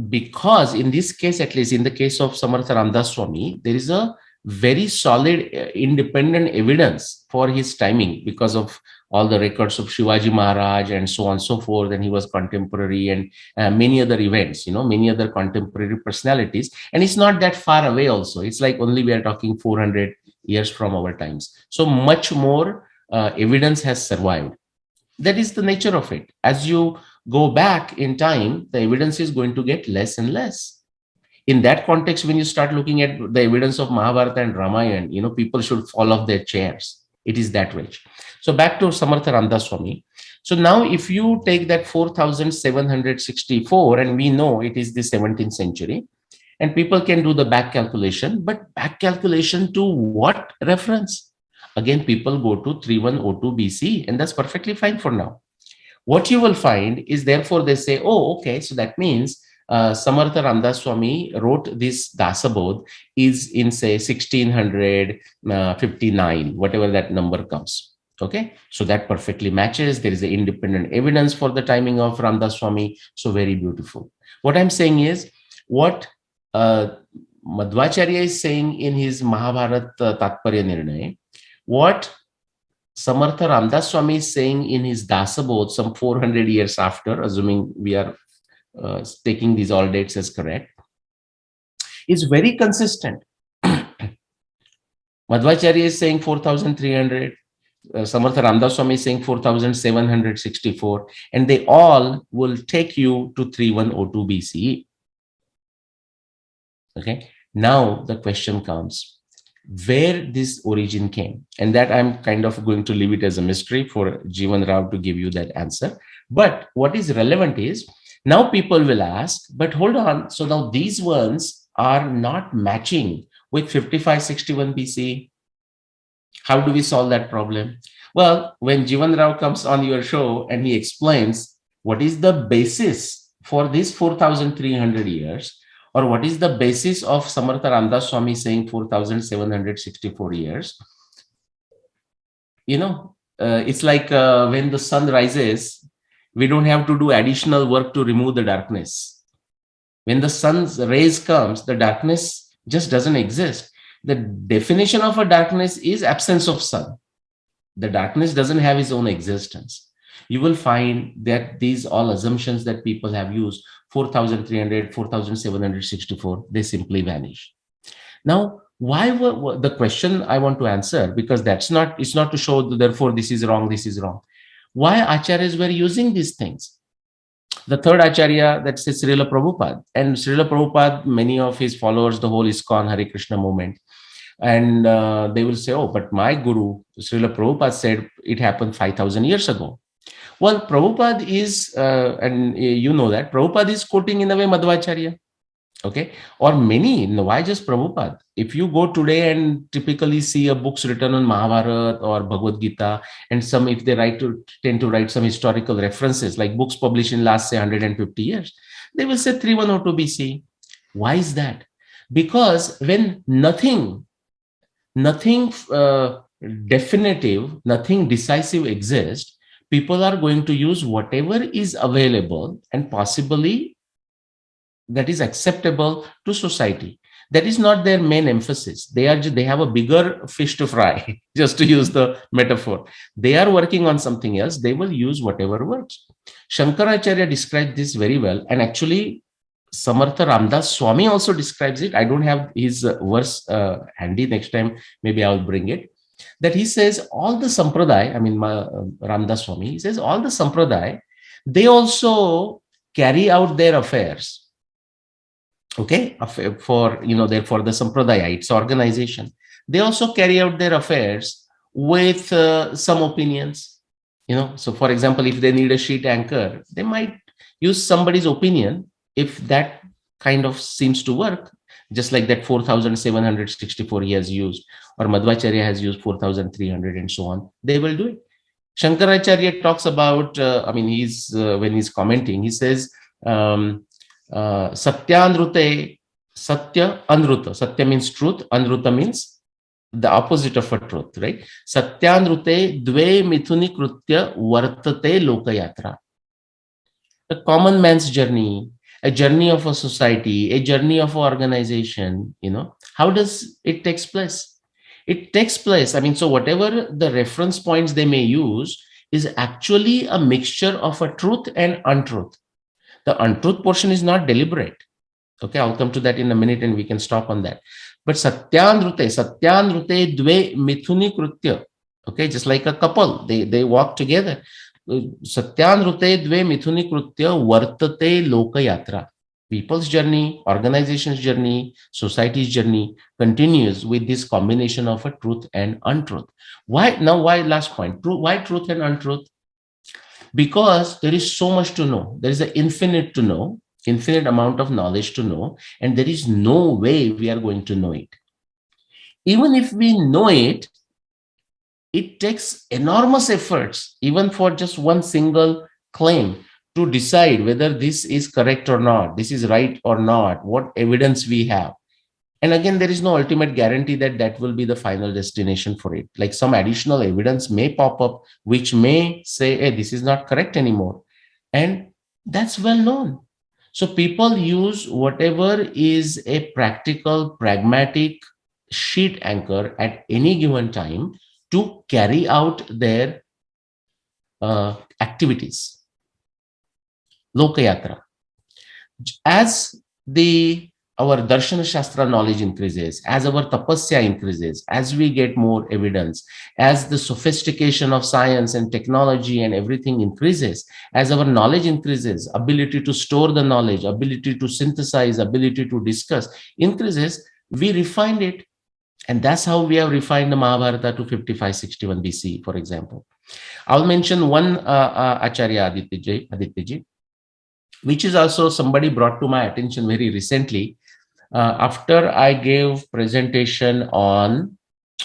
[SPEAKER 2] because in this case, at least in the case of Samartha Ramdas Swami, there is a very solid independent evidence for his timing because of all the records of Shivaji Maharaj and so on and so forth. And he was contemporary, and many other events, many other contemporary personalities. And it's not that far away also. It's like only we are talking 400 years from our times. So much more evidence has survived. That is the nature of it. As you go back in time, the evidence is going to get less and less. In that context, when you start looking at the evidence of Mahabharata and Ramayana, people should fall off their chairs. It is that rich. So back to Samartha Ramdas Swami. So now if you take that 4,764, and we know it is the 17th century, and people can do the back calculation, but back calculation to what reference? Again, people go to 3102 BC, and that's perfectly fine for now. What you will find is, therefore, they say, oh, okay, so that means Samartha Ramdas Swami wrote this Dasabodh is in, say, 1659, whatever that number comes. Okay, so that perfectly matches. There is an independent evidence for the timing of Ramdas Swami. So very beautiful. What I'm saying is, what Madhvacharya is saying in his Mahabharat Tatparya Nirnay, what Samartha Ramdas Swami is saying in his Dasabodh some 400 years after, assuming we are taking these all dates as correct, is very consistent. Madhvacharya is saying 4,300, Samartha Ramdas Swami is saying 4,764, and they all will take you to 3102 BCE. Okay, now the question comes, where this origin came, and that I'm kind of going to leave it as a mystery for Jivan Rao to give you that answer. But what is relevant is, now people will ask, but hold on, so now these ones are not matching with 5561 BC. How do we solve that problem? Well, when Jivan Rao comes on your show and he explains what is the basis for this 4,300 years, or what is the basis of Samartha Ramdas Swami saying 4,764 years, it's like when the sun rises, we don't have to do additional work to remove the darkness. When the sun's rays comes, the darkness just doesn't exist. The definition of a darkness is absence of sun. The darkness doesn't have its own existence. You will find that these all assumptions that people have used, 4,300, 4,764, they simply vanish. Now, why were the question I want to answer, because it's not to show that therefore this is wrong, this is wrong. Why acharyas were using these things? The third acharya, that's Srila Prabhupada. And Srila Prabhupada, many of his followers, the whole ISKCON Hare Krishna movement, and they will say, oh, but my guru, Srila Prabhupada, said it happened 5,000 years ago. Well, Prabhupada is, and you know that, Prabhupada is quoting in a way Madhvacharya. Okay, or many, why just Prabhupada? If you go today and typically see a books written on Mahabharata or Bhagavad Gita, and if they tend to write some historical references, like books published in last, say, 150 years, they will say 3102 BC. Why is that? Because when nothing definitive, nothing decisive exists, people are going to use whatever is available and possibly that is acceptable to society. That is not their main emphasis. They have a bigger fish to fry, just to use the metaphor. They are working on something else. They will use whatever works. Shankaracharya described this very well, and actually Samartha Ramdas Swami also describes it. I don't have his verse handy. Next time, maybe I'll bring it. That he says all the sampradaya, Ramdas Swami, he says all the sampradaya, they also carry out their affairs. Okay, for therefore the sampradaya, its organization, they also carry out their affairs with some opinions. So for example, if they need a sheet anchor, they might use somebody's opinion. If that kind of seems to work, just like that 4764 he has used, or Madhvacharya has used 4300, and so on. They will do it. Shankaracharya talks about, when he's commenting, he says, Satyanrute, Satya, Anruta. Satya means truth, Anruta means the opposite of a truth, right? Satyanrute dve mithuni krutya vartate lokayatra. A common man's journey, a journey of a society, a journey of an organization, how does it takes place? It takes place. So whatever the reference points they may use is actually a mixture of a truth and untruth. The untruth portion is not deliberate. Okay, I'll come to that in a minute and we can stop on that. But Satyanrute dve mithuni krutya. Okay, just like a couple, they walk together. Satyanrute dve mithuni krutya vartate lokayatra. People's journey, organization's journey, society's journey continues with this combination of a truth and untruth. Why? Now, why last point? Why truth and untruth? Because there is so much to know. There is an infinite to know, infinite amount of knowledge to know, and there is no way we are going to know it. Even if we know it, it takes enormous efforts, even for just one single claim, to decide whether this is correct or not, this is right or not, what evidence we have. And again, there is no ultimate guarantee that that will be the final destination for it. Like some additional evidence may pop up, which may say, hey, this is not correct anymore. And that's well known. So people use whatever is a practical, pragmatic sheet anchor at any given time to carry out their activities. Lokayatra. As our Darshana Shastra knowledge increases, as our tapasya increases, as we get more evidence, as the sophistication of science and technology and everything increases, as our knowledge increases, ability to store the knowledge, ability to synthesize, ability to discuss increases, we refine it. And that's how we have refined the Mahabharata to 5561 BC, for example. I'll mention one Acharya Aditya, which is also somebody brought to my attention very recently. After I gave presentation on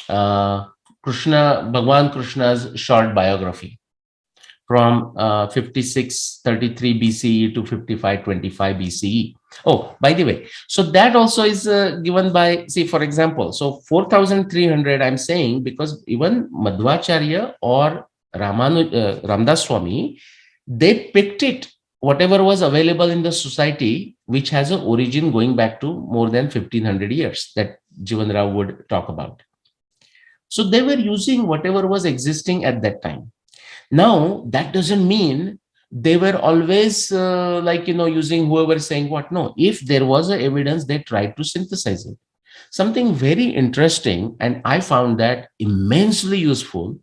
[SPEAKER 2] Bhagwan Krishna's short biography from 5633 BCE to 5525 BCE. Oh, by the way, so that also is given by, see, for example, so 4300 I'm saying because even Madhvacharya or Ramdas Swami, they picked it, whatever was available in the society, which has an origin going back to more than 1500 years that Jivan Rao would talk about. So they were using whatever was existing at that time. Now, that doesn't mean they were always using whoever saying what. No, if there was a evidence, they tried to synthesize it. Something very interesting, and I found that immensely useful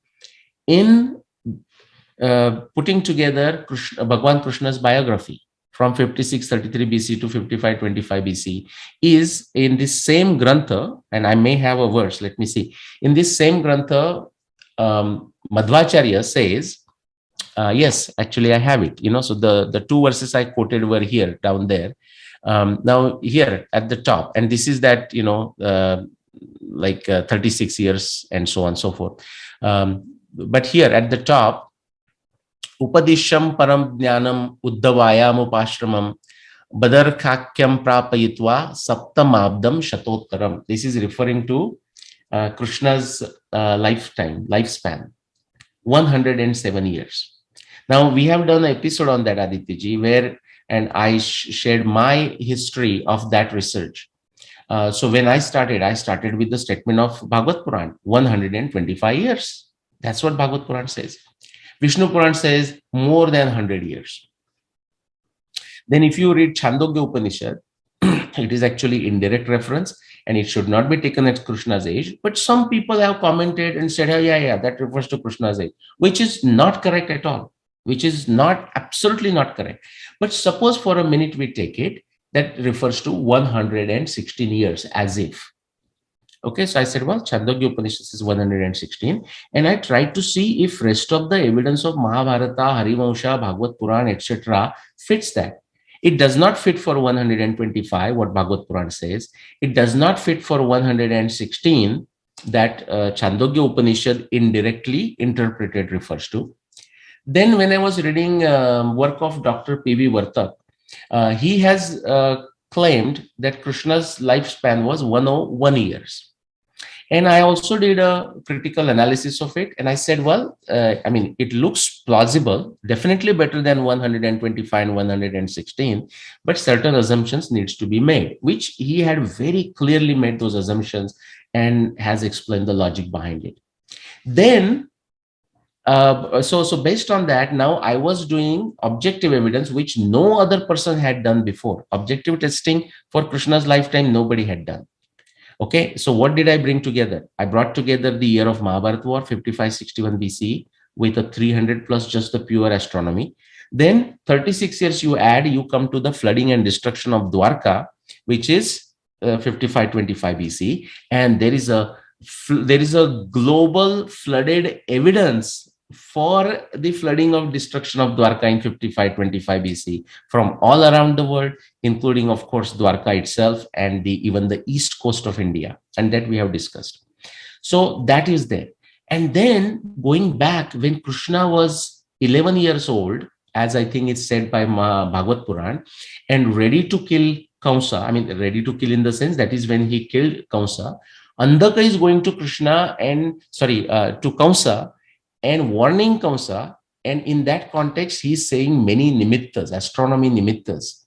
[SPEAKER 2] in putting together Bhagwan Krishna's biography from 5633 BC to 5525 BC is in this same grantha, and I may have a verse, let me see. In this same grantha, Madhvacharya says, yes, actually I have it, so the two verses I quoted were here, down there. Now here at the top, and this is that, 36 years and so on and so forth. But here at the top, Upadisham param jnanam uddhavayam upashramam badarkhakyam prapayitva saptamabdam shatottaram. This is referring to Krishna's lifespan, 107 years. Now, we have done an episode on that, Aditya where, and I shared my history of that research. So when I started with the statement of Bhagavad Puran, 125 years. That's what Bhagavad Puran says. Vishnu Puran says more than 100 years. Then if you read Chandogya Upanishad, it is actually indirect reference and it should not be taken as Krishna's age. But some people have commented and said, oh, yeah, that refers to Krishna's age, which is not correct at all, which is absolutely not correct. But suppose for a minute we take it, that refers to 116 years as if. Okay, so I said, well, Chandogya Upanishad is 116, and I tried to see if rest of the evidence of Mahabharata, Harivamsha, Bhagavad Puran, etc. fits that. It does not fit for 125, what Bhagavad Puran says. It does not fit for 116, that Chandogya Upanishad indirectly interpreted refers to. Then when I was reading work of Dr. P.V. Vartak, he has claimed that Krishna's lifespan was 101 years. And I also did a critical analysis of it. And I said, well, I mean, it looks plausible, definitely better than 125 and 116, but certain assumptions needs to be made, which he had very clearly made those assumptions and has explained the logic behind it. Then, so based on that, now I was doing objective evidence, which no other person had done before. Objective testing for Krishna's lifetime, nobody had done. Okay, so what did I bring together? I brought together the year of Mahabharata war, 5561 BCE, with a 300 plus just the pure astronomy. Then 36 years you add, you come to the flooding and destruction of Dwarka, which is 5525 BC, and there is a global flooded evidence for the flooding of destruction of Dwarka in 5525 BC from all around the world, including, of course, Dwarka itself and even the east coast of India, and that we have discussed. So that is there. And then going back, when Krishna was 11 years old, as I think it's said by Bhagavad Puran, and ready to kill Kamsa, I mean, ready to kill in the sense that is when he killed Kamsa, Andhaka is going to Krishna and, to Kamsa and warning Kamsa. And in that context, he's saying many nimittas, astronomy nimittas.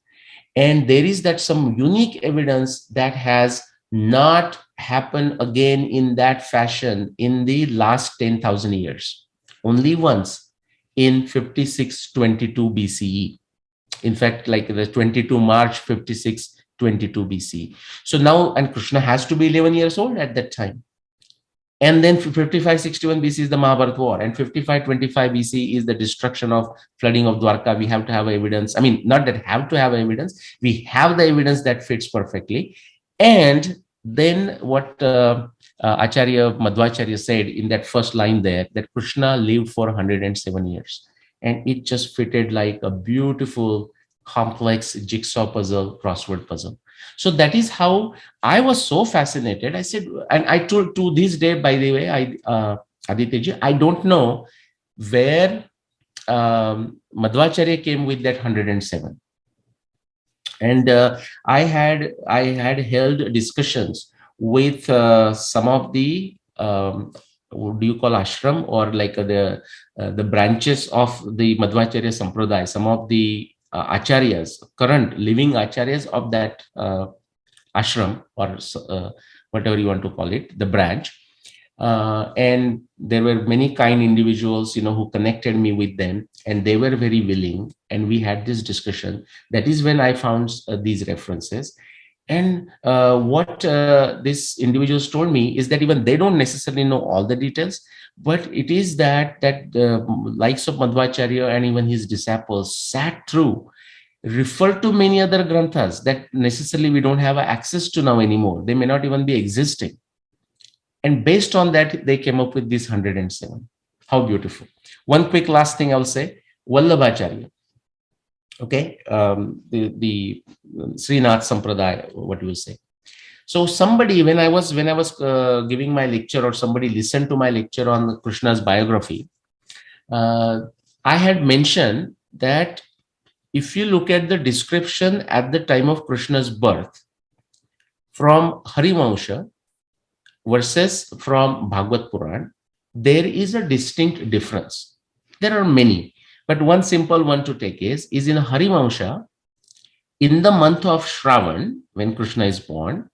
[SPEAKER 2] And there is that some unique evidence that has not happened again in that fashion in the last 10,000 years. Only once in 5622 BCE. In fact, like the 22 March 5622 BCE. So now, and Krishna has to be 11 years old at that time. And then 5561 BC is the Mahabharata war, and 5525 BC is the destruction of flooding of Dwarka. We have to have evidence. I mean, not that have to have evidence. We have the evidence that fits perfectly. And then what Acharya Madhvacharya said in that first line there, that Krishna lived for 107 years. And it just fitted like a beautiful, complex jigsaw puzzle, crossword puzzle. So that is how I was so fascinated. I said, and I told to this day, by the way, Aditya, I don't know where Madhvacharya came with that 107. And I had held discussions with some of the what do you call ashram, or like the branches of the Madhvacharya Sampradaya, some of the acharyas, current living acharyas of that ashram, or whatever you want to call it, the branch. And there were many kind individuals, who connected me with them, and they were very willing. And we had this discussion. That is when I found these references. And what these individuals told me is that even they don't necessarily know all the details, but it is that the likes of Madhvacharya and even his disciples sat through, refer to many other granthas that necessarily we don't have access to now anymore. They may not even be existing. And based on that, they came up with this 107. How beautiful. One quick last thing I'll say, Vallabhacharya. Okay, the Srinath Sampradaya, what you will say. So somebody, when I was giving my lecture, or somebody listened to my lecture on Krishna's biography, I had mentioned that if you look at the description at the time of Krishna's birth from Harivamsha versus from Bhagavad Puran, there is a distinct difference. There are many, but one simple one to take is in Harivamsha, in the month of Shravan, when Krishna is born,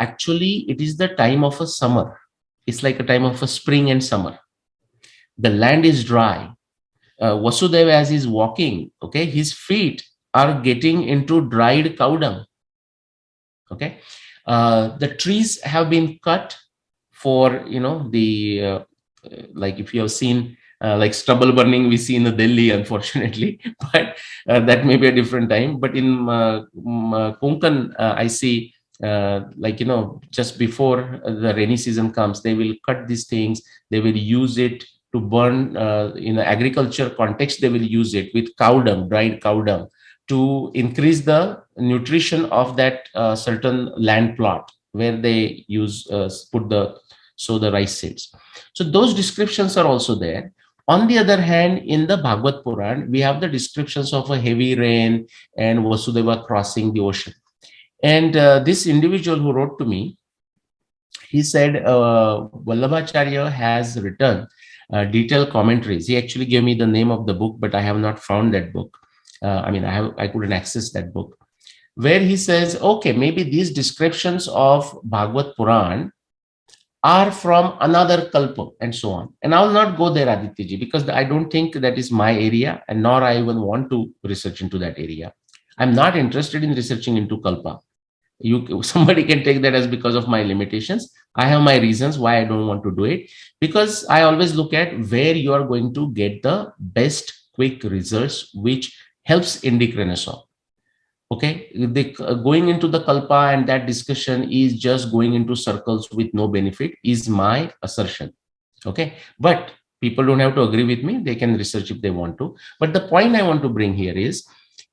[SPEAKER 2] actually it is the time of a summer. It's like a time of a spring and summer. The land is dry. Vasudeva, as he's walking, okay, his feet are getting into dried cow dung. Okay, the trees have been cut for the like if you have seen like stubble burning we see in the Delhi, unfortunately, but that may be a different time. But in Konkan, I see just before the rainy season comes, they will cut these things. They will use it to burn in the agriculture context. They will use it with cow dung, dried cow dung, to increase the nutrition of that certain land plot where they use sow the rice seeds. So those descriptions are also there. On the other hand, in the Bhagavad Puran, we have the descriptions of a heavy rain and Vasudeva crossing the ocean. And this individual who wrote to me, he said Vallabhacharya has written detailed commentaries. He actually gave me the name of the book, but I have not found that book. I couldn't access that book, where he says, okay, maybe these descriptions of Bhagavad Puran are from another kalpa and so on. And I will not go there, Adityaji, because I don't think that is my area, and nor I even want to research into that area. I'm not interested in researching into kalpa. Somebody can take that as because of my limitations. I have my reasons why I don't want to do it, because I always look at where you are going to get the best quick results, which helps Indic Renaissance. Okay, going into the kalpa and that discussion is just going into circles with no benefit, is my assertion. Okay, but people don't have to agree with me. They can research if they want to. But the point I want to bring here is,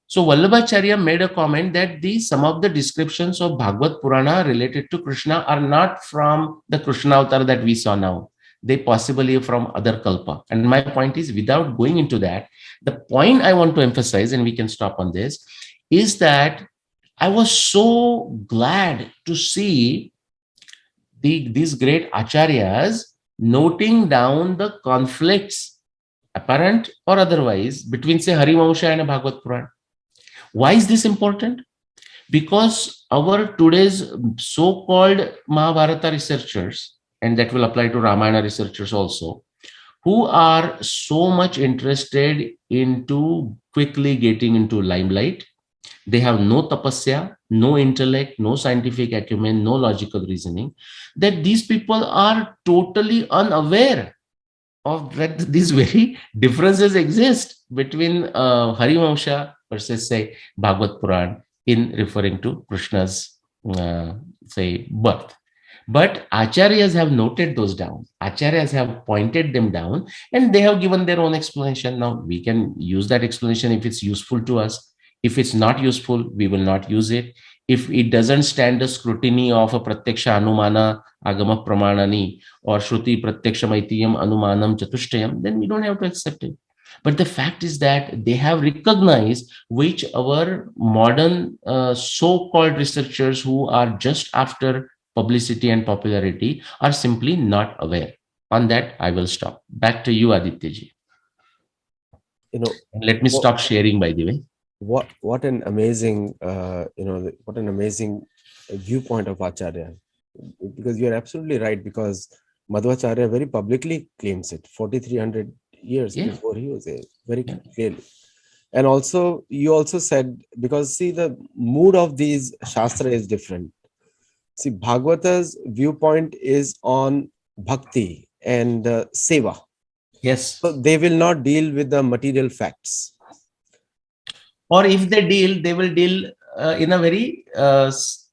[SPEAKER 2] so Vallabhacharya made a comment that some of the descriptions of Bhagavad Purana related to Krishna are not from the Krishna avatar that we saw now. They possibly are from other kalpa. And my point is, without going into that, the point I want to emphasize, and we can stop on this, is that I was so glad to see these great acharyas noting down the conflicts, apparent or otherwise, between, say, Harivamsha and a Bhagavad Puran. Why is this important? Because our today's so-called Mahabharata researchers, and that will apply to Ramayana researchers also, who are so much interested into quickly getting into limelight, they have no tapasya, no intellect, no scientific acumen, no logical reasoning, that these people are totally unaware of that these very differences exist between Harivamsha versus, say, Bhagavad Puran in referring to Krishna's, say, birth. But acharyas have noted those down. Acharyas have pointed them down, and they have given their own explanation. Now, we can use that explanation if it's useful to us. If it's not useful, we will not use it. If it doesn't stand the scrutiny of a pratyaksha anumana agama pramanani or shruti pratyaksha maitiyam anumanam chatushtayam, then we don't have to accept it. But the fact is that they have recognized which our modern so-called researchers who are just after publicity and popularity are simply not aware. On that, I will stop. Back to you, Adityaji. Let me stop sharing, by the way.
[SPEAKER 1] What an amazing what an amazing viewpoint of Acharya, because you're absolutely right, because Madhvacharya very publicly claims it 4,300 years before he was there, very clearly. And also you also said, because see, the mood of these shastra is different. See, Bhagavata's viewpoint is on bhakti and seva.
[SPEAKER 2] Yes.
[SPEAKER 1] So they will not deal with the material facts.
[SPEAKER 2] Or if they deal, they will deal in a very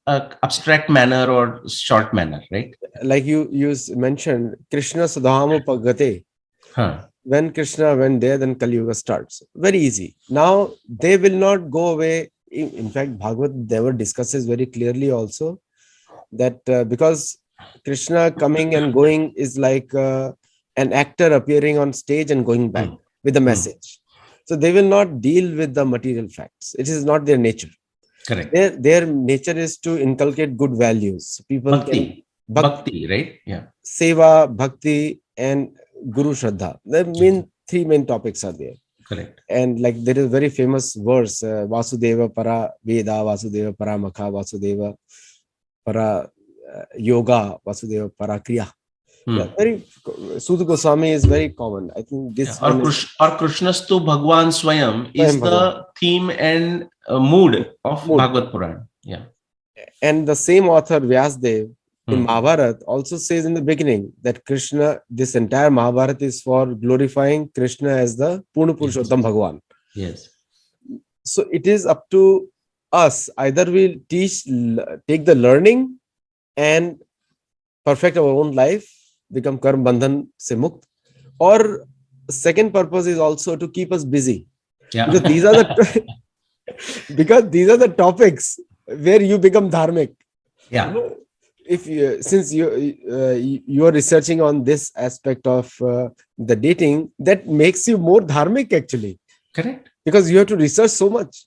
[SPEAKER 2] abstract manner or short manner, right?
[SPEAKER 1] Like you mentioned, Krishna Sudhama Pagate. When Krishna went there, then Kali Yuga starts. Very easy. Now, they will not go away. In fact, Bhagavad never discusses very clearly also that because Krishna coming and going is like an actor appearing on stage and going back with a message. So they will not deal with the material facts. It is not their nature.
[SPEAKER 2] Correct.
[SPEAKER 1] Their nature is to inculcate good values. People
[SPEAKER 2] Bhakti, right? Yeah.
[SPEAKER 1] Seva, Bhakti, and Guru Shraddha. The three main topics are there.
[SPEAKER 2] Correct.
[SPEAKER 1] And like there is a very famous verse, Vasudeva para Veda, Vasudeva para Makha, Vasudeva para Yoga, Vasudeva para Kriya. Yeah, very Sudha Goswami is very common. I think this
[SPEAKER 2] or Krishnastu Bhagwan Swayam is the theme and mood of Bhagavad Puran. Yeah.
[SPEAKER 1] And the same author Vyasdev in Mahabharata also says in the beginning that Krishna, this entire Mahabharata is for glorifying Krishna as the Purna Purushottam Bhagwan.
[SPEAKER 2] Yes.
[SPEAKER 1] So it is up to us. Either we'll take the learning and perfect our own life, become karm bandhan se mukt, or second purpose is also to keep us busy.
[SPEAKER 2] Yeah.
[SPEAKER 1] Because these are the Because these are the topics where you become dharmic. You
[SPEAKER 2] Yeah,
[SPEAKER 1] know, if you, since you are researching on this aspect of the dating, that makes you more dharmic actually,
[SPEAKER 2] correct.
[SPEAKER 1] because you have to research so much.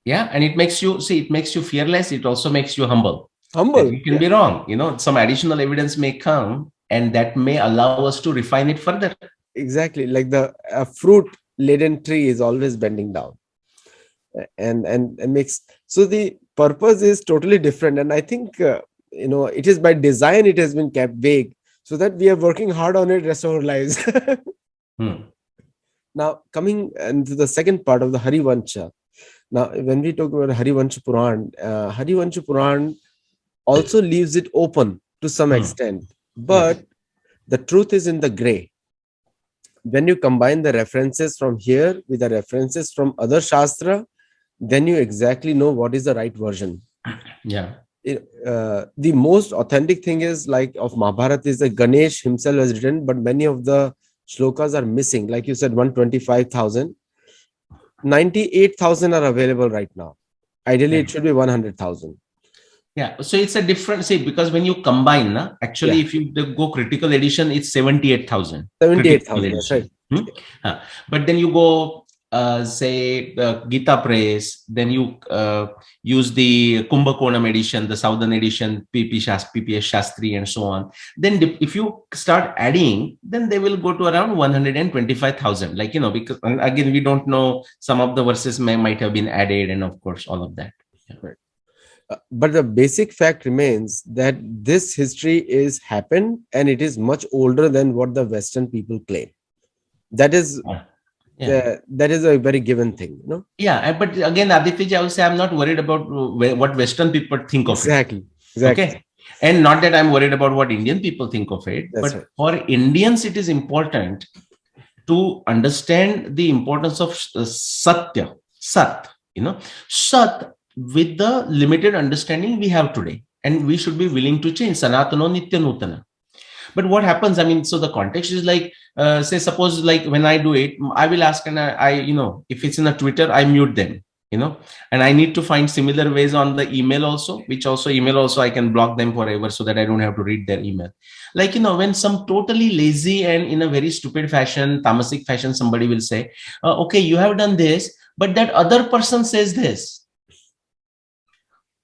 [SPEAKER 2] Yeah, and it makes you see, it makes you fearless. It also makes you humble. That
[SPEAKER 1] Humble,
[SPEAKER 2] you can
[SPEAKER 1] yeah,
[SPEAKER 2] be wrong. Some additional evidence may come, and that may allow us to refine it further.
[SPEAKER 1] exactly. Like the fruit laden tree is always bending down, and makes, so the purpose is totally different. And I think it is by design it has been kept vague, so that we are working hard on it rest of our lives.
[SPEAKER 2] Hmm.
[SPEAKER 1] Now, coming into the second part of the Harivancha. Now, when we talk about Harivancha Puran also leaves it open to some
[SPEAKER 2] Hmm.
[SPEAKER 1] extent,
[SPEAKER 2] Yes.
[SPEAKER 1] but the truth is in the gray. When you combine the references from here with the references from other Shastra, then you exactly know what is the right version.
[SPEAKER 2] Yeah.
[SPEAKER 1] The most authentic thing is like of Mahabharata is that Ganesh himself has written, but many of the shlokas are missing. Like you said, 125,000, 98,000 are available right now. Ideally,
[SPEAKER 2] Yeah.
[SPEAKER 1] it should be 100,000.
[SPEAKER 2] Yeah. So it's a different, see, because when you combine, actually,
[SPEAKER 1] Yeah,
[SPEAKER 2] if you go critical edition, it's 78,000 critical
[SPEAKER 1] 78,000. That's right.
[SPEAKER 2] edition. But then you go, say, Gita Press, then you use the Kumbakonam edition, the Southern edition, PPS Shastri, and so on. Then if you start adding, then they will go to around 125,000. Like, because again, we don't know, some of the verses might have been added, and of course, all of that. Yeah.
[SPEAKER 1] Right. But the basic fact remains that this history is happened and it is much older than what the Western people claim. That is
[SPEAKER 2] Yeah.
[SPEAKER 1] that is a very given thing,
[SPEAKER 2] Yeah, but again, Aditya, I will say I'm not worried about what Western people think of it.
[SPEAKER 1] Exactly. Exactly.
[SPEAKER 2] Okay. And not that I'm worried about what Indian people think of it,
[SPEAKER 1] That's right.
[SPEAKER 2] but for Indians, it is important to understand the importance of Satya, Sat, Sat with the limited understanding we have today. And we should be willing to change. Sanatano Nitya Nutana. But what happens, I mean, so the context is like, say, suppose like when I do it, I will ask, and if it's in a Twitter, I mute them, and I need to find similar ways on the email also, which also email also I can block them forever so that I don't have to read their email. Like, when some totally lazy and in a very stupid fashion, tamasic fashion, somebody will say, okay, you have done this, but that other person says this.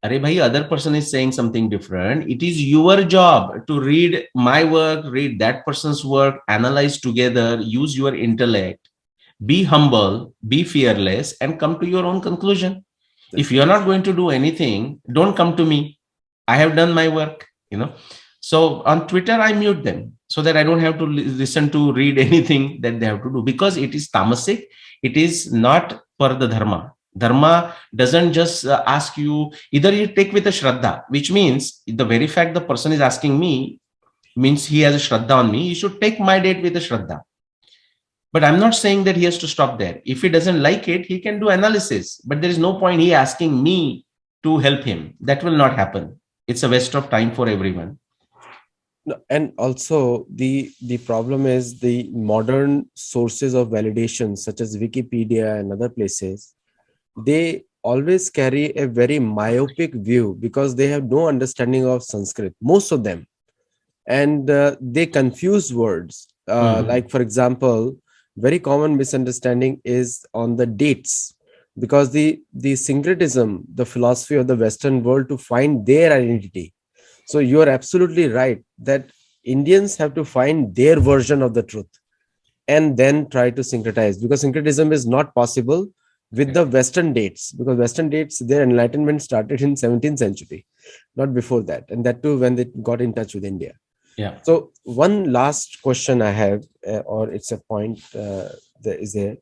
[SPEAKER 2] Arey bhai, other person is saying something different. It is your job to read my work, read that person's work, analyze together, use your intellect, be humble, be fearless, and come to your own conclusion. If
[SPEAKER 1] That's right.
[SPEAKER 2] you're not going to do anything, don't come to me. I have done my work. So on Twitter, I mute them so that I don't have to listen to read anything that they have to do, because it is tamasic. It is not per the dharma. Dharma doesn't just ask you, either you take with a shraddha, which means the very fact the person is asking me means he has a shraddha on me. You should take my date with a shraddha. But I'm not saying that he has to stop there. If he doesn't like it, he can do analysis. But there is no point he asking me to help him. That will not happen. It's a waste of time for everyone.
[SPEAKER 1] No, and also the problem is the modern sources of validation, such as Wikipedia and other places. They always carry a very myopic view because they have no understanding of Sanskrit, most of them, and they confuse words.
[SPEAKER 2] Mhm.
[SPEAKER 1] Like, for example, very common misunderstanding is on the dates, because the syncretism, the philosophy of the Western world to find their identity. So you are absolutely right that Indians have to find their version of the truth and then try to syncretize, because syncretism is not possible with the Western dates, because Western dates, their enlightenment started in 17th century, not before that, and that too when they got in touch with India.
[SPEAKER 2] Yeah.
[SPEAKER 1] So one last question I have, or it's a point that is there,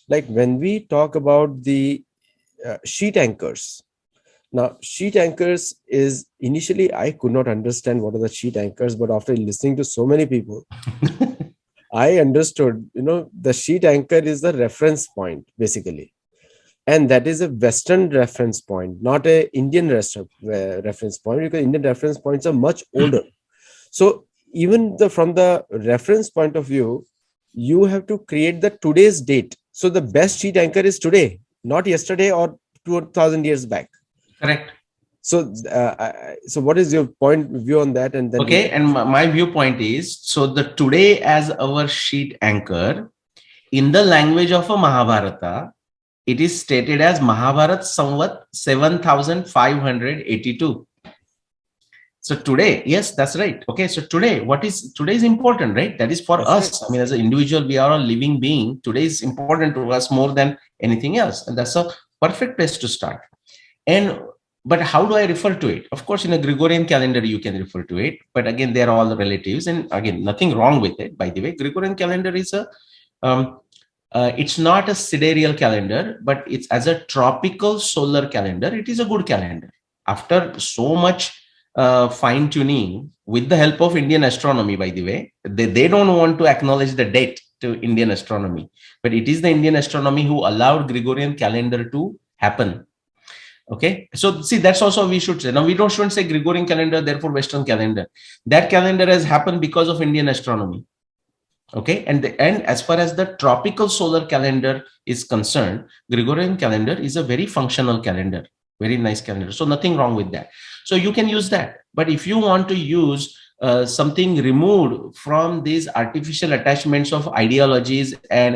[SPEAKER 1] like when we talk about the sheet anchors. Now, sheet anchors is initially I could not understand what are the sheet anchors, but after listening to so many people, I understood. The sheet anchor is the reference point basically, and that is a Western reference point, not a Indian reference point, because Indian reference points are much older. So even from the reference point of view, you have to create the today's date. So the best sheet anchor is today, not yesterday or 2,000 years back.
[SPEAKER 2] Correct.
[SPEAKER 1] So, so what is your point view on that? And then we
[SPEAKER 2] Okay, and my viewpoint is, so the today as our sheet anchor, in the language of a Mahabharata, it is stated as Mahabharat Samvat 7582. So today, yes, that's right. Okay, so today, today is important, right? That is for
[SPEAKER 1] that's
[SPEAKER 2] us.
[SPEAKER 1] right.
[SPEAKER 2] I mean, as an individual, we are a living being. Today is important to us more than anything else, and that's a perfect place to start. And but how do I refer to it? Of course, in a Gregorian calendar, you can refer to it. But again, they're all relatives, and again, nothing wrong with it. By the way, Gregorian calendar is um, it's not a sidereal calendar, but it's as a tropical solar calendar. It is a good calendar. After so much fine tuning with the help of Indian astronomy, by the way, they don't want to acknowledge the date to Indian astronomy, but it is the Indian astronomy who allowed Gregorian calendar to happen. Okay, so see, that's also we should say. Now we shouldn't say Gregorian calendar, therefore Western calendar. That calendar has happened because of Indian astronomy. Okay, and as far as the tropical solar calendar is concerned, Gregorian calendar is a very functional calendar, very nice calendar. So nothing wrong with that. So you can use that. But if you want to use something removed from these artificial attachments of ideologies and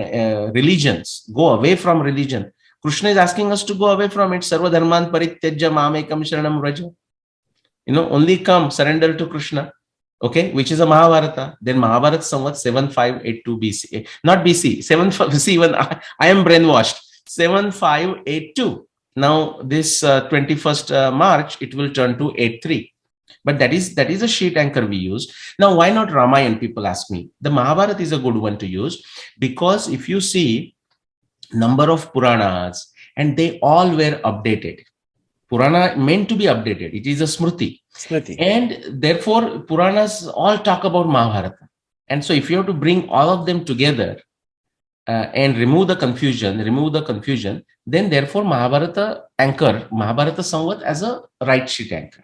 [SPEAKER 2] religions, go away from religion. Krishna is asking us to go away from it. Sarva dharman parityajya mamekam sharanam vraja. Only come, surrender to Krishna. Okay, which is a Mahabharata. Then Mahabharata Samvat 7582 BC, not BC, 7 see, even I am brainwashed. 7582. Now this 21st March, it will turn to 83. But that is a sheet anchor we use. Now, why not Ramayana? People ask me. The Mahabharata is a good one to use, because if you see number of Puranas, and they all were updated. Purana meant to be updated. It is a Smriti. And therefore, Puranas all talk about Mahabharata. And so if you have to bring all of them together and remove the confusion, then therefore Mahabharata Samvat as a right sheet anchor.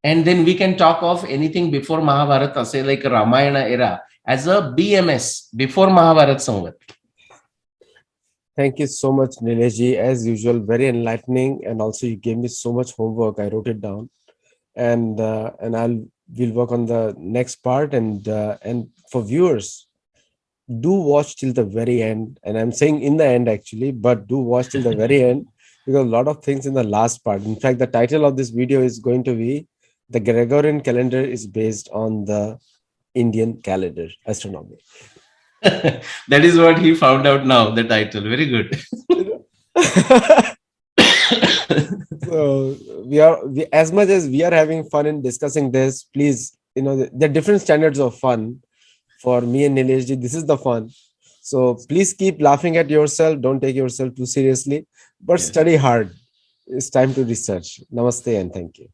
[SPEAKER 2] And then we can talk of anything before Mahabharata, say like Ramayana era, as a BMS, before Mahabharata Samvat.
[SPEAKER 1] Thank you so much, Nilesh. As usual, very enlightening, and also you gave me so much homework. I wrote it down, and we'll work on the next part. And for viewers, do watch till the very end. And I'm saying in the end actually, but do watch till the very end, because a lot of things in the last part. In fact, the title of this video is going to be "The Gregorian Calendar is based on the Indian calendar astronomy."
[SPEAKER 2] That is what he found out now, the title. Very good.
[SPEAKER 1] So as much as we are having fun in discussing this, please, the different standards of fun. For me and Nilesh ji, this is the fun. So please keep laughing at yourself. Don't take yourself too seriously, but study hard. It's time to research. Namaste and thank you.